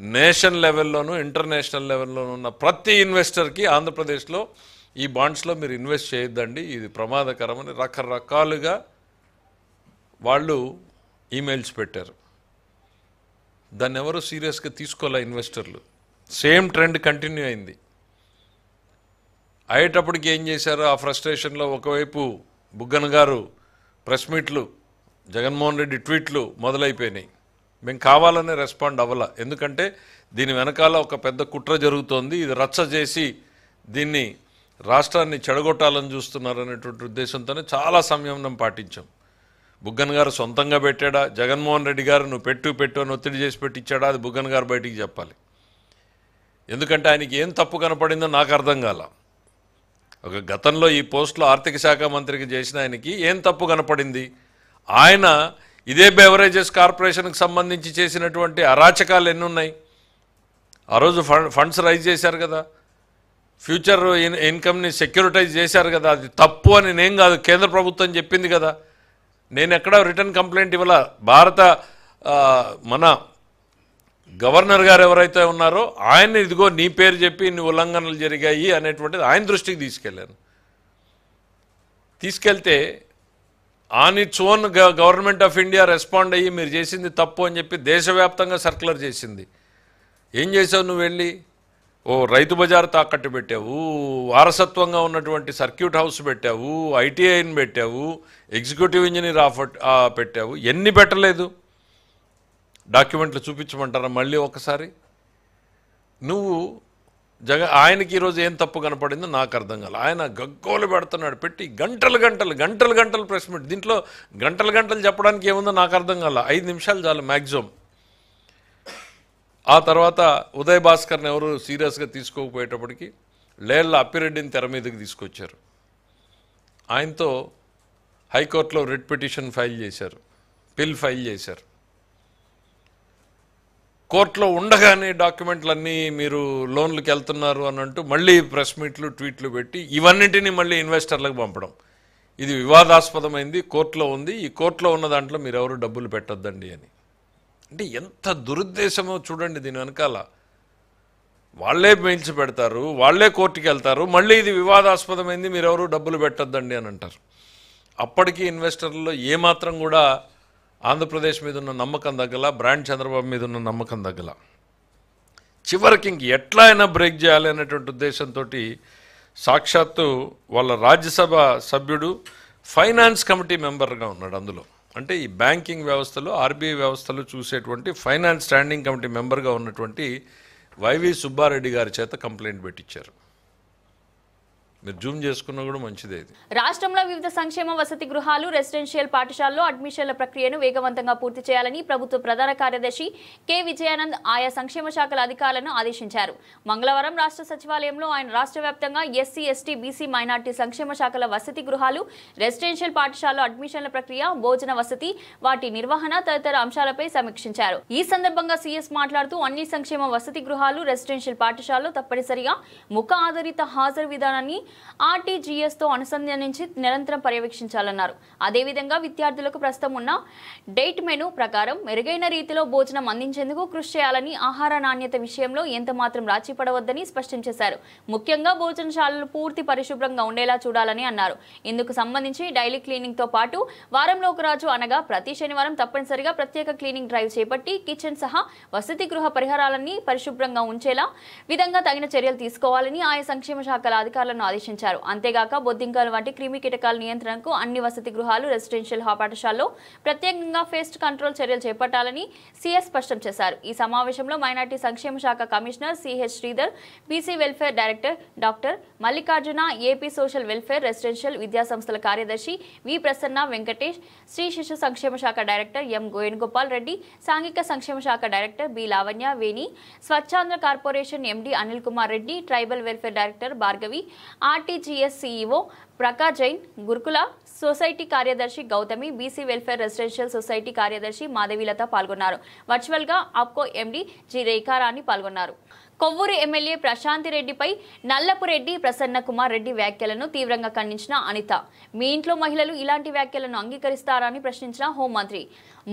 Speaker 11: నేషన్ లెవెల్లోనూ ఇంటర్నేషనల్ లెవెల్లోనూ ఉన్న ప్రతి ఇన్వెస్టర్కి ఆంధ్రప్రదేశ్లో ఈ బాండ్స్లో మీరు ఇన్వెస్ట్ చేయొద్దండి, ఇది ప్రమాదకరమని రకరకాలుగా వాళ్ళు ఈమెయిల్స్ పెట్టారు. దాన్ని ఎవరు సీరియస్గా తీసుకోలే ఇన్వెస్టర్లు. సేమ్ ట్రెండ్ కంటిన్యూ అయింది. అయ్యేటప్పటికి ఏం చేశారు, ఆ ఫ్రస్ట్రేషన్లో ఒకవైపు బుగ్గన గారు ప్రెస్ మీట్లు జగన్మోహన్ రెడ్డి ట్వీట్లు మొదలైపోయినాయి. మేము కావాలనే రెస్పాండ్ అవ్వాల, ఎందుకంటే దీని వెనకాల ఒక పెద్ద కుట్ర జరుగుతోంది, ఇది రచ్చ చేసి దీన్ని రాష్ట్రాన్ని చెడగొట్టాలని చూస్తున్నారు అనేటువంటి ఉద్దేశంతోనే చాలా సంయమనం పాటించాం. బుగ్గన్ గారు సొంతంగా పెట్టాడా, జగన్మోహన్ రెడ్డి గారు నువ్వు పెట్టు అని ఒత్తిడి చేసి పెట్టించాడా, అది బుగ్గన్ గారు బయటికి చెప్పాలి. ఎందుకంటే ఆయనకి ఏం తప్పు కనపడిందో నాకు అర్థం కాల. ఒక గతంలో ఈ పోస్టులో ఆర్థిక శాఖ మంత్రికి చేసిన ఆయనకి ఏం తప్పు కనపడింది? ఆయన ఇదే బెవరేజెస్ కార్పొరేషన్కి సంబంధించి చేసినటువంటి అరాచకాలు ఎన్నున్నాయి? ఆ రోజు ఫండ్స్ రైజ్ చేశారు కదా, ఫ్యూచర్ ఇన్కమ్ని సెక్యూరిటైజ్ చేశారు కదా, అది తప్పు అని నేను కాదు, కేంద్ర ప్రభుత్వం చెప్పింది కదా. నేను ఎక్కడా రిటర్న్ కంప్లైంట్ ఇవ్వాల. మన గవర్నర్ గారు ఎవరైతే ఉన్నారో ఆయన ఇదిగో నీ పేరు చెప్పి ఇన్ని ఉల్లంఘనలు జరిగాయి అనేటువంటిది ఆయన దృష్టికి తీసుకెళ్ళాను. తీసుకెళ్తే on its own government of India respond అయ్యి మీరు చేసింది తప్పు అని చెప్పి దేశవ్యాప్తంగా సర్క్యులర్ చేసింది. ఏం చేసావు నువ్వు? వెళ్ళి రైతు బజార్ తాకట్టు పెట్టావు, వారసత్వంగా ఉన్నటువంటి సర్క్యూట్ హౌస్ పెట్టావు, ఐటీఐని పెట్టావు, ఎగ్జిక్యూటివ్ ఇంజనీర్ పెట్టావు. ఎన్ని పెట్టలేదు? డాక్యుమెంట్లు చూపించమంటారా మళ్ళీ ఒకసారి? నువ్వు ఆయనకి ఈరోజు ఏం తప్పు కనపడిందో నాకు అర్థం కాదు. ఆయన గగ్గోలు పెడుతున్నాడు, పెట్టి గంటలు ప్రెస్ మీట్. దీంట్లో గంటలు చెప్పడానికి ఏముందో నాకు అర్థం కాల. 5 నిమిషాలు చాలు మ్యాక్సిమం. ఆ తర్వాత ఉదయ్ భాస్కర్ని ఎవరు సీరియస్గా తీసుకోకపోయేటప్పటికి లేళ్ల అప్పిరెడ్డిని తెర మీదకి తీసుకొచ్చారు. ఆయనతో హైకోర్టులో రిట్ పిటిషన్ పిల్ ఫైల్ చేశారు. కోర్టులో ఉండగానే డాక్యుమెంట్లన్నీ మీరు లోన్లకు వెళ్తున్నారు అని అంటూ మళ్ళీ ప్రెస్ మీట్లు ట్వీట్లు పెట్టి ఇవన్నింటినీ మళ్ళీ ఇన్వెస్టర్లకు పంపడం. ఇది వివాదాస్పదమైంది, కోర్టులో ఉంది, ఈ కోర్టులో ఉన్న దాంట్లో మీరు ఎవరు డబ్బులు పెట్టొద్దండి అని. అంటే ఎంత దురుద్దేశమో చూడండి. దీని వెనకాల వాళ్ళే మెయిల్స్ పెడతారు, వాళ్ళే కోర్టుకి వెళ్తారు, మళ్ళీ ఇది వివాదాస్పదమైంది, మీరెవరు డబ్బులు పెట్టొద్దండి అని అంటారు. అప్పటికీ ఇన్వెస్టర్లలో ఏమాత్రం కూడా ఆంధ్రప్రదేశ్ మీద ఉన్న నమ్మకం తగ్గల, బ్రాండ్ చంద్రబాబు మీద ఉన్న నమ్మకం తగ్గల. చివరికి ఇంక ఎట్లా అయినా బ్రేక్ చేయాలి అనేటువంటి ఉద్దేశంతో సాక్షాత్తు వాళ్ళ రాజ్యసభ సభ్యుడు ఫైనాన్స్ కమిటీ మెంబర్గా ఉన్నాడు. అందులో అంటే ఈ బ్యాంకింగ్ వ్యవస్థలో, ఆర్బీఐ వ్యవస్థలో చూసేటువంటి ఫైనాన్స్ స్టాండింగ్ కమిటీ మెంబర్గా ఉన్నటువంటి వైవి సుబ్బారెడ్డి గారి చేత కంప్లైంట్ పెట్టించారు. మీరు జూమ్ చేసుకున్నా కూడా మంచిదే.
Speaker 1: రాష్ట్రంలో వివిధ సంక్షేమ వసతి గృహాలు, రెసిడెన్షియల్ పాఠశాలలో అడ్మిషన్ల ప్రక్రియను వేగవంతంగా పూర్తి చేయాలని ప్రభుత్వ ప్రధాన కార్యదర్శి కె విజయానంద్ ఆయా సంక్షేమ శాఖల అధికారులను ఆదేశించారు. మంగళవారం రాష్ట్ర సచివాలయంలో ఆయన రాష్ట్ర వ్యాప్తంగా ఎస్సీ, ఎస్టీ, బీసీ, మైనార్టీ సంక్షేమ శాఖల వసతి గృహాలు, రెసిడెన్షియల్ పాఠశాలలో అడ్మిషన్ల ప్రక్రియ, భోజన వసతి, వాటి నిర్వహణ తదితర అంశాలపై సమీక్షించారు. ఈ సందర్భంగా సీఎస్ మాట్లాడుతూ అన్ని సంక్షేమ వసతి గృహాలు, రెసిడెన్షియల్ పాఠశాలలో తప్పనిసరిగా ముఖ ఆధారిత హాజరు విధానాన్ని ఆర్టీజీఎస్ తో అనుసంధానించి నిరంతరం పర్యవేక్షించాలన్నారు. అదేవిధంగా విద్యార్థులకు ప్రస్తుతం ఉన్న డైట్ మెనూ ప్రకారం మెరుగైన రీతిలో భోజనం అందించేందుకు కృషి చేయాలని, ఆహార నాణ్యత విషయంలో ఎంత మాత్రం రాజీ పడవద్దని స్పష్టం చేశారు. ముఖ్యంగా భోజనశాలలు పూర్తి పరిశుభ్రంగా ఉండేలా చూడాలని అన్నారు. ఇందుకు సంబంధించి డైలీ క్లీనింగ్ తో పాటు వారంలో ఒక రోజు అనగా ప్రతి శనివారం తప్పనిసరిగా ప్రత్యేక క్లీనింగ్ డ్రైవ్ చేపట్టి కిచెన్ సహా వసతి గృహ పరిహారాలన్నీ పరిశుభ్రంగా ఉంచేలా విధంగా తగిన చర్యలు తీసుకోవాలని ఆయా సంక్షేమ శాఖల అధికారులను ఆదేశించారు. అంతేగాక బొద్దింకలు వంటి క్రిమి కీటకాల నియంత్రణకు అన్ని వసతి గృహాలు, రెసిడెన్షియల్ పాఠశాలలో ప్రత్యేకంగా పేస్ట్ కంట్రోల్ చర్యలు చేపట్టాలని సీఎస్ స్పష్టం చేశారు. ఈ సమావేశంలో మైనార్టీ సంక్షేమ శాఖ commissioner CH Sridhar, BC welfare director doctor Mallikarjuna, AP social welfare residential విద్యా సంస్థల కార్యదర్శి వి ప్రసన్న వెంకటేష్, శ్రీ శిశు సంక్షేమ శాఖ డైరెక్టర్ ఎం వేణుగోపాల్ రెడ్డి, సాంఘిక సంక్షేమ శాఖ director B Lavanya Veni, Swachh Andhra corporation MD Anil Kumar Reddy, tribal welfare director Bhargavi, RTGS CEO Prakash Jain, Gurukula society కార్యదర్శి Gautami, BC welfare residential society కార్యదర్శి మాధవీలత పాల్గొన్నారు. వర్చువల్ గా ఆప్కో ఎండి జి రేఖారాణి పాల్గొన్నారు. కొవ్వూరు ఎమ్మెల్యే ప్రశాంతిరెడ్డిపై నల్లపురెడ్డి ప్రసన్న కుమార్ రెడ్డి వ్యాఖ్యలను తీవ్రంగా ఖండించిన అనిత, మీ ఇంట్లో మహిళలు ఇలాంటి వ్యాఖ్యలను అంగీకరిస్తారని ప్రశ్నించిన హోంమంత్రి,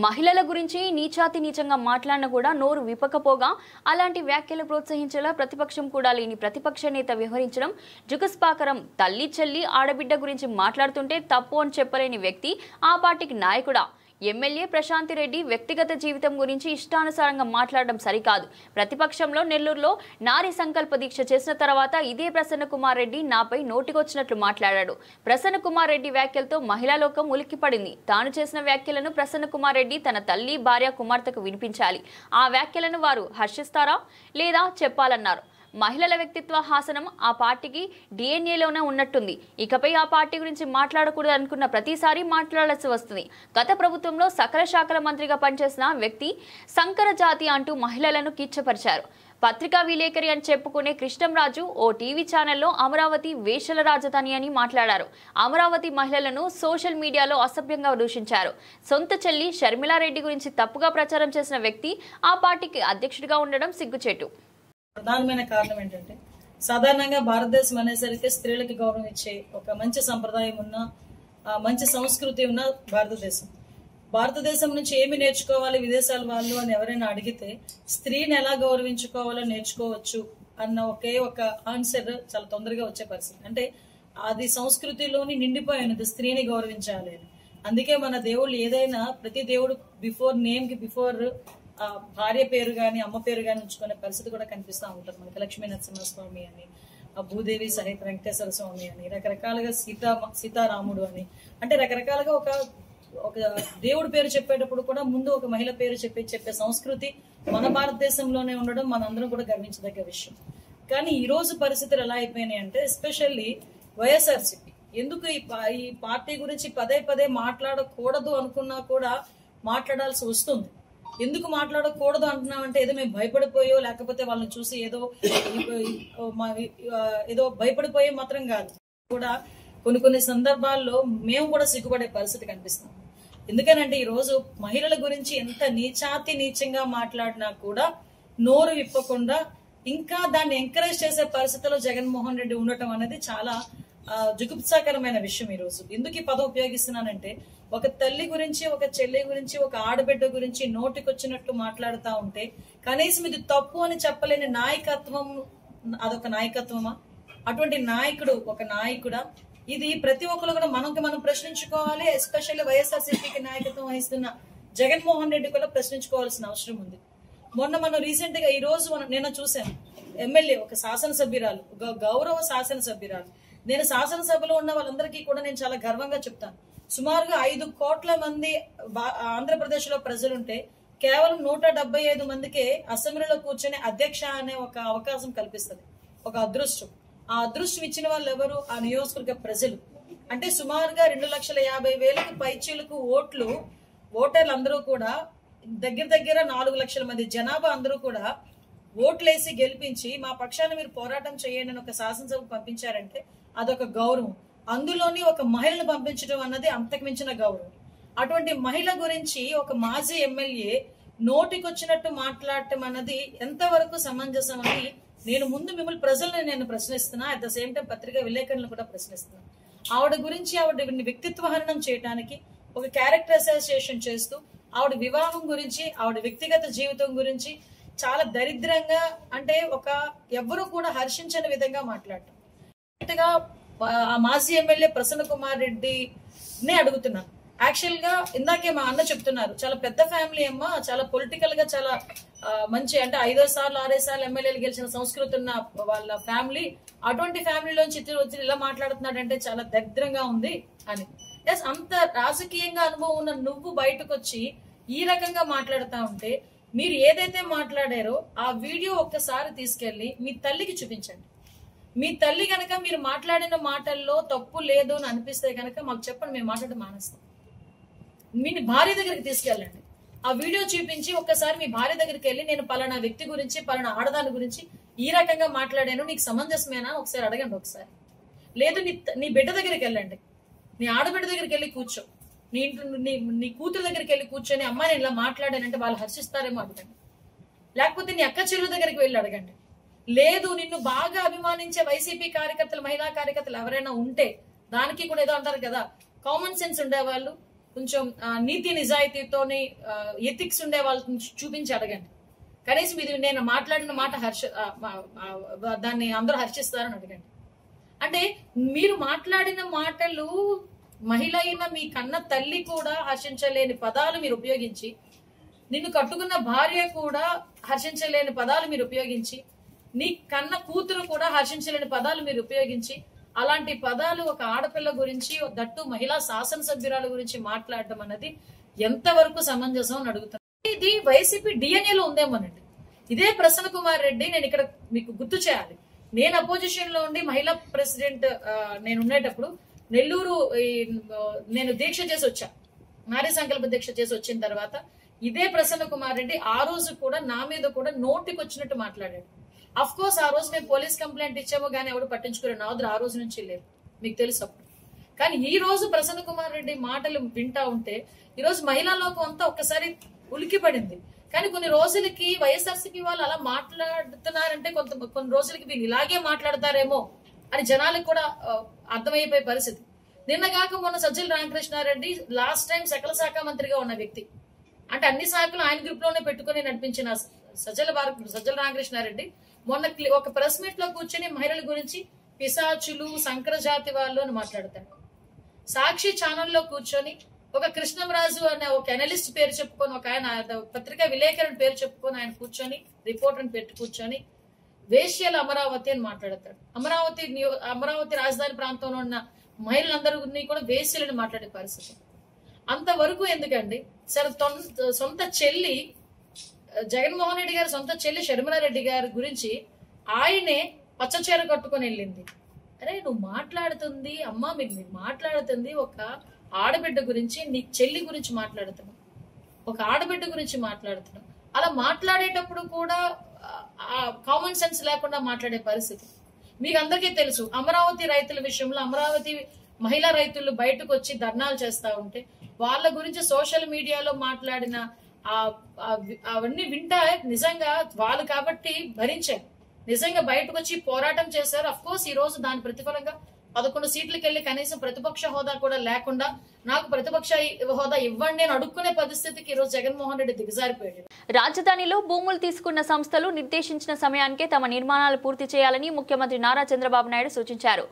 Speaker 1: మహిళల గురించి నీచాతి నీచంగా మాట్లాడిన కూడా నోరు విప్పకపోగా అలాంటి వ్యాఖ్యలు ప్రోత్సహించేలా ప్రతిపక్షం కూడా లేని ప్రతిపక్ష నేత వ్యవహరించడం జుగుస్పాకరం. తల్లి, చెల్లి, ఆడబిడ్డ గురించి మాట్లాడుతుంటే తప్పు అని చెప్పలేని వ్యక్తి ఆ పార్టీకి నాయకుడా? ఎమ్మెల్యే ప్రశాంతి రెడ్డి వ్యక్తిగత జీవితం గురించి ఇష్టానుసారంగా మాట్లాడడం సరికాదు. ప్రతిపక్షంలో నెల్లూరులో నారీ సంకల్ప దీక్ష చేసిన తర్వాత ఇదే ప్రసన్న కుమార్ రెడ్డి నాపై నోటికొచ్చినట్లు మాట్లాడాడు. ప్రసన్న కుమార్ రెడ్డి వ్యాఖ్యలతో మహిళా లోకం ఉలిక్కిపడింది. తాను చేసిన వ్యాఖ్యలను ప్రసన్న కుమార్ రెడ్డి తన తల్లి, భార్య, కుమార్తెకు వినిపించాలి. ఆ వ్యాఖ్యలను వారు హర్షిస్తారా లేదా చెప్పాలన్నారు. మహిళల వ్యక్తిత్వ హాసనం ఆ పార్టీకి డిఎన్ఏలోనే ఉన్నట్టుంది. ఇకపై ఆ పార్టీ గురించి మాట్లాడకూడదు అనుకున్న ప్రతిసారి మాట్లాడాల్సి వస్తుంది. గత ప్రభుత్వంలో సకల శాఖల మంత్రిగా పనిచేసిన వ్యక్తి సంకర జాతి అంటూ మహిళలను కిచ్చపరిచారు. పత్రికా విలేకరి అని చెప్పుకునే కృష్ణంరాజు ఓ టీవీ ఛానల్లో అమరావతి వేషల రాజధాని అని మాట్లాడారు. అమరావతి మహిళలను సోషల్ మీడియాలో అసభ్యంగా దూషించారు. సొంత చెల్లి షర్మిలారెడ్డి గురించి తప్పుగా ప్రచారం చేసిన వ్యక్తి ఆ పార్టీకి అధ్యక్షుడిగా ఉండడం సిగ్గుచేటు.
Speaker 12: ప్రధానమైన కారణం ఏంటంటే సాధారణంగా భారతదేశం అనేసరికి స్త్రీలకు గౌరవం ఇచ్చే ఒక మంచి సంప్రదాయం ఉన్న మంచి సంస్కృతి ఉన్న భారతదేశం నుంచి ఏమి నేర్చుకోవాలి విదేశాల వాళ్ళు అని ఎవరైనా అడిగితే స్త్రీని ఎలా గౌరవించుకోవాలో నేర్చుకోవచ్చు అన్న ఒకే ఒక ఆన్సర్ చాలా తొందరగా వచ్చే పరిస్థితి. అంటే అది సంస్కృతిలోని నిండిపోయినది స్త్రీని గౌరవించాలి అని. అందుకే మన దేవుళ్ళు ఏదైనా ప్రతి దేవుడు బిఫోర్ నేమ్ కి బిఫోర్ భార్య పేరు గాని అమ్మ పేరు గాని ఉంచుకునే పరిస్థితి కూడా కనిపిస్తూ ఉంటారు. మనకి లక్ష్మీ నరసింహస్వామి అని, భూదేవి సహిత వెంకటేశ్వర స్వామి అని, రకరకాలుగా సీతారాముడు అని, అంటే రకరకాలుగా ఒక దేవుడి పేరు చెప్పేటప్పుడు కూడా ముందు ఒక మహిళ పేరు చెప్పే సంస్కృతి మన భారతదేశంలోనే ఉండడం మనందరం కూడా గర్వించదగ్గ విషయం. కానీ ఈ రోజు పరిస్థితులు ఎలా అయిపోయినాయి అంటే ఎస్పెషల్లీ వైఎస్ఆర్సీపీ ఎందుకు ఈ పార్టీ గురించి పదే పదే మాట్లాడకూడదు అనుకున్నా కూడా మాట్లాడాల్సి వస్తుంది. ఎందుకు మాట్లాడకూడదు అంటున్నామంటే ఏదో మేము భయపడిపోయో లేకపోతే వాళ్ళని చూసి ఏదో భయపడిపోయే మాత్రం కాదు, కూడా కొన్ని సందర్భాల్లో మేము కూడా సిగ్గుపడే పరిస్థితి కనిపిస్తాం. ఎందుకనంటే ఈ రోజు మహిళల గురించి ఎంత నీచంగా మాట్లాడినా కూడా నోరు విప్పకుండా ఇంకా దాన్ని ఎంకరేజ్ చేసే పరిస్థితిలో జగన్మోహన్ రెడ్డి ఉండటం అనేది చాలా జుగుప్సాకరమైన విషయం. ఈ రోజు ఎందుకు ఈ పదం ఉపయోగిస్తున్నానంటే ఒక తల్లి గురించి, ఒక చెల్లి గురించి, ఒక ఆడబిడ్డ గురించి నోటికొచ్చినట్టు మాట్లాడుతూ ఉంటే కనీసం ఇది తప్పు అని చెప్పలేని నాయకత్వం, అదొక నాయకత్వమా? అటువంటి నాయకుడు ఒక నాయకుడా? ఇది ప్రతి ఒక్కరు కూడా మనం ప్రశ్నించుకోవాలి. ఎస్పెషల్లీ వైఎస్ఆర్సీపీకి నాయకత్వం వహిస్తున్న జగన్మోహన్ రెడ్డి కూడా ప్రశ్నించుకోవాల్సిన అవసరం ఉంది. మనం రీసెంట్ గా ఈ రోజు నేను చూశాను ఎమ్మెల్యే, ఒక శాసనసభ్యురాలు, గౌరవ శాసనసభ్యురాలు. నేను శాసనసభలో ఉన్న వాళ్ళందరికీ కూడా నేను చాలా గర్వంగా చెప్తాను. సుమారుగా 5 కోట్ల మంది ఆంధ్రప్రదేశ్ లో ప్రజలుంటే కేవలం 175 మందికే అసెంబ్లీలో కూర్చొని అధ్యక్ష అనే ఒక అవకాశం కల్పిస్తుంది. ఒక అదృష్టం. ఆ అదృష్టం ఇచ్చిన వాళ్ళు ఎవరు? ఆ నియోజకవర్గ ప్రజలు. అంటే సుమారుగా 2,50,000 పైచీలకు ఓటర్లు అందరూ కూడా దగ్గర 4 లక్షల మంది జనాభా అందరూ కూడా ఓట్లేసి గెలిపించి మా పక్షాన మీరు పోరాటం చేయండి అని ఒక శాసనసభకు పంపించారంటే అదొక గౌరవం. అందులోని ఒక మహిళను పంపించడం అన్నది అంతకుమించిన గౌరవం. అటువంటి మహిళ గురించి ఒక మాజీ ఎమ్మెల్యే నోటికొచ్చినట్టు మాట్లాడటం అన్నది ఎంతవరకు సమంజసం అని మిమ్మల్ని ప్రజల్ని నేను ప్రశ్నిస్తున్నా. అట్ ద సేమ్ టైం పత్రికా విలేకరులను కూడా ప్రశ్నిస్తున్నా. ఆవిడ గురించి ఆవిడ వ్యక్తిత్వ హననం చేయడానికి ఒక క్యారెక్టర్ అసోసియేషన్ చేస్తూ ఆవిడ వివాహం గురించి, ఆవిడ వ్యక్తిగత జీవితం గురించి చాలా దరిద్రంగా, అంటే ఎవ్వరూ కూడా హర్షించని విధంగా మాట్లాడటం. ఆ మాజీ ఎమ్మెల్యే ప్రసన్న కుమార్ రెడ్డినే అడుగుతున్నాను. యాక్చువల్ గా ఇందాకే మా అన్న చెప్తున్నారు, చాలా పెద్ద ఫ్యామిలీ అమ్మ, చాలా పొలిటికల్ గా చాలా మంచి, అంటే 5 సార్లు 6 సార్లు ఎమ్మెల్యేలు గెలిచిన సంస్కృతి ఉన్న వాళ్ళ ఫ్యామిలీ. అటువంటి ఫ్యామిలీలోంచి వచ్చి ఇలా మాట్లాడుతున్నాడంటే చాలా దరిద్రంగా ఉంది అని. ఎస్, అంత రాజకీయంగా అనుభవం ఉన్న నువ్వు బయటకు వచ్చి ఈ రకంగా మాట్లాడుతూ ఉంటే మీరు ఏదైతే మాట్లాడారో ఆ వీడియో ఒక్కసారి తీసుకెళ్లి మీ తల్లికి చూపించండి. మీ తల్లి కనుక మీరు మాట్లాడిన మాటల్లో తప్పు లేదు అని అనిపిస్తే కనుక మాకు చెప్పండి, మేము మాట్లాడడం మానేస్తాం. మీ భార్య దగ్గరికి తీసుకెళ్ళండి. ఆ వీడియో చూపించి ఒక్కసారి మీ భార్య దగ్గరికి వెళ్ళి నేను పలానా వ్యక్తి గురించి, పలానా ఆడదాని గురించి ఈ రకంగా మాట్లాడాను, నీకు సమంజసమేనా ఒకసారి అడగండి. ఒకసారి లేదు నీ బిడ్డ దగ్గరికి వెళ్ళండి, నీ ఆడబిడ్డ దగ్గరికి వెళ్ళి కూర్చో, నీ కూతురు దగ్గరికి వెళ్ళి కూర్చొని అమ్మ నేను ఇలా మాట్లాడానంటే వాళ్ళు హర్షిస్తారేమో అడగండి. లేకపోతే నీ అక్క చెల్లు దగ్గరికి వెళ్ళి అడగండి. లేదు నిన్ను బాగా అభిమానించే వైసీపీ కార్యకర్తలు, మహిళా కార్యకర్తలు ఎవరైనా ఉంటే, దానికి కూడా ఏదో అంటారు కదా, కామన్ సెన్స్ ఉండేవాళ్ళు, కొంచెం నీతి నిజాయితీతోని ఎథిక్స్ ఉండే వాళ్ళని చూపించి అడగండి. కనీసం ఇది నేను మాట్లాడిన మాట దాన్ని అందరూ హర్షిస్తారని అడగండి. అంటే మీరు మాట్లాడిన మాటలు మహిళ అయిన మీ కన్న తల్లి కూడా హర్షించలేని పదాలు మీరు ఉపయోగించి, నిన్ను కట్టుకున్న భార్య కూడా హర్షించలేని పదాలు మీరు ఉపయోగించి, నీ కన్న కూతురు కూడా హర్షించలేని పదాలు మీరు ఉపయోగించి, అలాంటి పదాలు ఒక ఆడపిల్ల గురించి, దట్టు మహిళా శాసనసభ్యురాల గురించి మాట్లాడటం అన్నది ఎంతవరకు సమంజసం అని అడుగుతాను. ఇది వైసీపీ డిఎన్ఏలో ఉందేమోనండి. ఇదే ప్రసన్న కుమార్ రెడ్డి, నేను ఇక్కడ మీకు గుర్తు చేయాలి, నేను అపోజిషన్ లో ఉండి మహిళా ప్రెసిడెంట్ నేను ఉండేటప్పుడు నెల్లూరు నేను దీక్ష చేసి వచ్చా, నారీ సంకల్ప దీక్ష చేసి వచ్చిన తర్వాత ఇదే ప్రసన్న కుమార్ రెడ్డి ఆ రోజు కూడా నా మీద కూడా నోటికి వచ్చినట్టు మాట్లాడాడు. అఫ్ కోర్స్ ఆ రోజు మేము పోలీస్ కంప్లైంట్ ఇచ్చామో కానీ ఎవరు పట్టించుకోలేదు, నా వద్ద ఆ రోజు నుంచి లేదు, మీకు తెలుసు అప్పుడు. కానీ ఈ రోజు ప్రసన్న కుమార్ రెడ్డి మాటలు వింటా ఉంటే ఈ రోజు మహిళా లోకం అంతా ఒక్కసారి ఉలికి పడింది. కానీ కొన్ని రోజులకి వైఎస్ఆర్సీపీ వాళ్ళు అలా మాట్లాడుతున్నారంటే కొన్ని రోజులకి వీళ్ళు ఇలాగే మాట్లాడతారేమో అని జనాలకు కూడా అర్థమైపోయే పరిస్థితి. నిన్నగాక మొన్న సజ్జల రామకృష్ణారెడ్డి లాస్ట్ టైం సకల శాఖ మంత్రిగా ఉన్న వ్యక్తి, అంటే అన్ని శాఖలు ఆయన గ్రూప్ లోనే పెట్టుకుని నడిపించిన సజ్జల రామకృష్ణారెడ్డి మొన్న ఒక ప్రెస్ మీట్ లో కూర్చొని మహిళల గురించి పిశాచులు, సంకరజాతి వాళ్ళు అని మాట్లాడతాడు. సాక్షి ఛానల్లో కూర్చొని ఒక కృష్ణంరాజు అనే ఒక అనలిస్ట్ పేరు చెప్పుకొని, ఒక ఆయన పత్రికా విలేకరుని పేరు చెప్పుకొని ఆయన కూర్చొని రిపోర్టర్ని పెట్టి కూర్చొని వేశ్యల అమరావతి అని మాట్లాడతాడు. అమరావతి రాజధాని ప్రాంతంలో ఉన్న మహిళలందరినీ కూడా వేశ్యలని మాట్లాడే పరిస్థితి. అంతవరకు ఎందుకండి? సరే, సొంత చెల్లి జగన్మోహన్ రెడ్డి గారి సొంత చెల్లి షర్మిలారెడ్డి గారి గురించి ఆయనే పచ్చచీర కట్టుకొని వెళ్ళింది. అరే నువ్వు మాట్లాడుతుంది అమ్మా, మీరు మాట్లాడుతుంది ఒక ఆడబిడ్డ గురించి, నీ చెల్లి గురించి మాట్లాడుతున్నావు, ఒక ఆడబిడ్డ గురించి మాట్లాడుతున్నావు. అలా మాట్లాడేటప్పుడు కూడా కామన్ సెన్స్ లేకుండా మాట్లాడే పరిస్థితి. మీకు అందరికీ తెలుసు, అమరావతి రైతుల విషయంలో అమరావతి మహిళా రైతులు బయటకు వచ్చి ధర్నాలు చేస్తా ఉంటే వాళ్ళ గురించి సోషల్ మీడియాలో మాట్లాడిన అవన్నీ వింటా నిజంగా వాళ్ళు కాబట్టి భరించారు, నిజంగా బయటకు వచ్చి పోరాటం చేశారు. అఫ్ కోర్స్ ఈ రోజు దాని ప్రతిఫలంగా 11 సీట్లకు వెళ్లి కనీసం ప్రతిపక్ష హోదా కూడా లేకుండా నాకు ప్రతిపక్ష హోదా ఇవ్వండి నేను అడుక్కునే పరిస్థితికి ఈ రోజు జగన్మోహన్ రెడ్డి దిగజారిపోయాడు.
Speaker 1: రాజధానిలో భూములు తీసుకున్న సంస్థలు నిర్దేశించిన సమయానికే తమ నిర్మాణాలు పూర్తి చేయాలని ముఖ్యమంత్రి నారా చంద్రబాబు నాయుడు సూచించారు.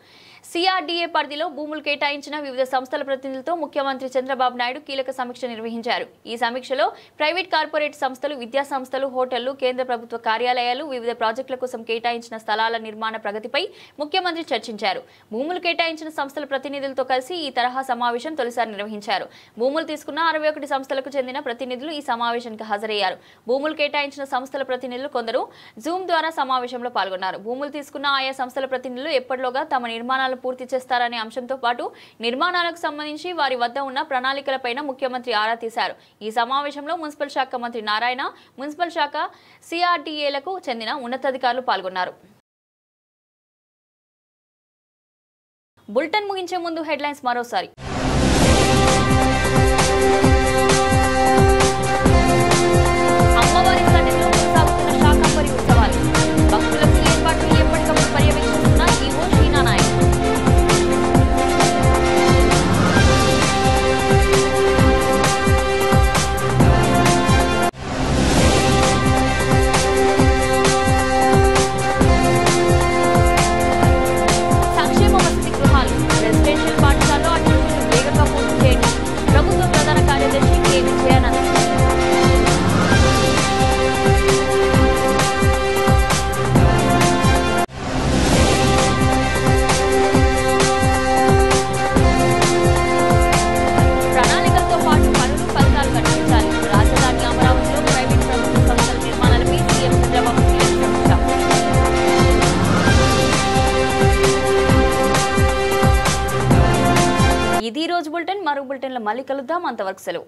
Speaker 1: సిఆర్డీఏ పరిధిలో భూములు కేటాయించిన వివిధ సంస్థల ప్రతినిధులతో ముఖ్యమంత్రి చంద్రబాబు నాయుడు కీలక సమీక్ష నిర్వహించారు. ఈ సమీక్షలో ప్రైవేట్ కార్పొరేట్ సంస్థలు, విద్యా సంస్థలు, హోటళ్లు, కేంద్ర ప్రభుత్వ కార్యాలయాలు, వివిధ ప్రాజెక్టుల కోసం కేటాయించిన స్థలాల నిర్మాణ ప్రగతిపై ముఖ్యమంత్రి చర్చించారు. భూములు కేటాయించిన సంస్థల ప్రతినిధులతో కలిసి ఈ తరహా సమావేశం తొలిసారి నిర్వహించారు. భూములు తీసుకున్న 61 సంస్థలకు చెందిన ప్రతినిధులు ఈ సమావేశానికి హాజరయ్యారు. భూములు కేటాయించిన సంస్థల ప్రతినిధులు కొందరు జూమ్ ద్వారా సమావేశంలో పాల్గొన్నారు. భూములు తీసుకున్న ఆయా సంస్థల ప్రతినిధులు ఎప్పటిలోగా తమ నిర్మాణాలు పూర్తి చేస్తారనే అంశంతో పాటు నిర్మాణాలకు సంబంధించి వారి వద్ద ఉన్న ప్రణాళికలపైన ముఖ్యమంత్రి ఆరా తీశారు. ఈ సమావేశంలో మున్సిపల్ శాఖ మంత్రి నారాయణ, మున్సిపల్ శాఖ, సిఆర్డీఏలకు చెందిన ఉన్నతాధికారులు పాల్గొన్నారు. బులెటిన్ ముగించే ముందు హెడ్లైన్స్ మరోసారి. అమ్మవారి సన్నిధిలో కొనసాగుతున్న శాకంబరి ఉత్సవాలు, భక్తులకు ఏర్పాట్లు ఎప్పటికప్పుడు పర్యవేక్షిస్తున్న ఈవో షీనా నాయక్. సంక్షేమ వసతి గృహాలు, రెసిడెన్షియల్ పాఠశాలలో అడ్మిషన్లు వేగంగా పూర్తి చేయండి. ప్రభుత్వ ప్రధాన కార్యదర్శి కె విజయానంద్. ప్రణాళికలతో పాటు పనులు ఫలితాలు కనిపించాలి. రాజధాని అమరావతిలో ప్రైవేట్ ప్రభుత్వ సంస్థల నిర్మాణాలపై సీఎం చంద్రబాబు కీలక సమీక్ష. ఇది రోజు బులెటిన్. మరో బులెటిన్లో మళ్ళీ కలుద్దాం. అంతవరకు సెలవు.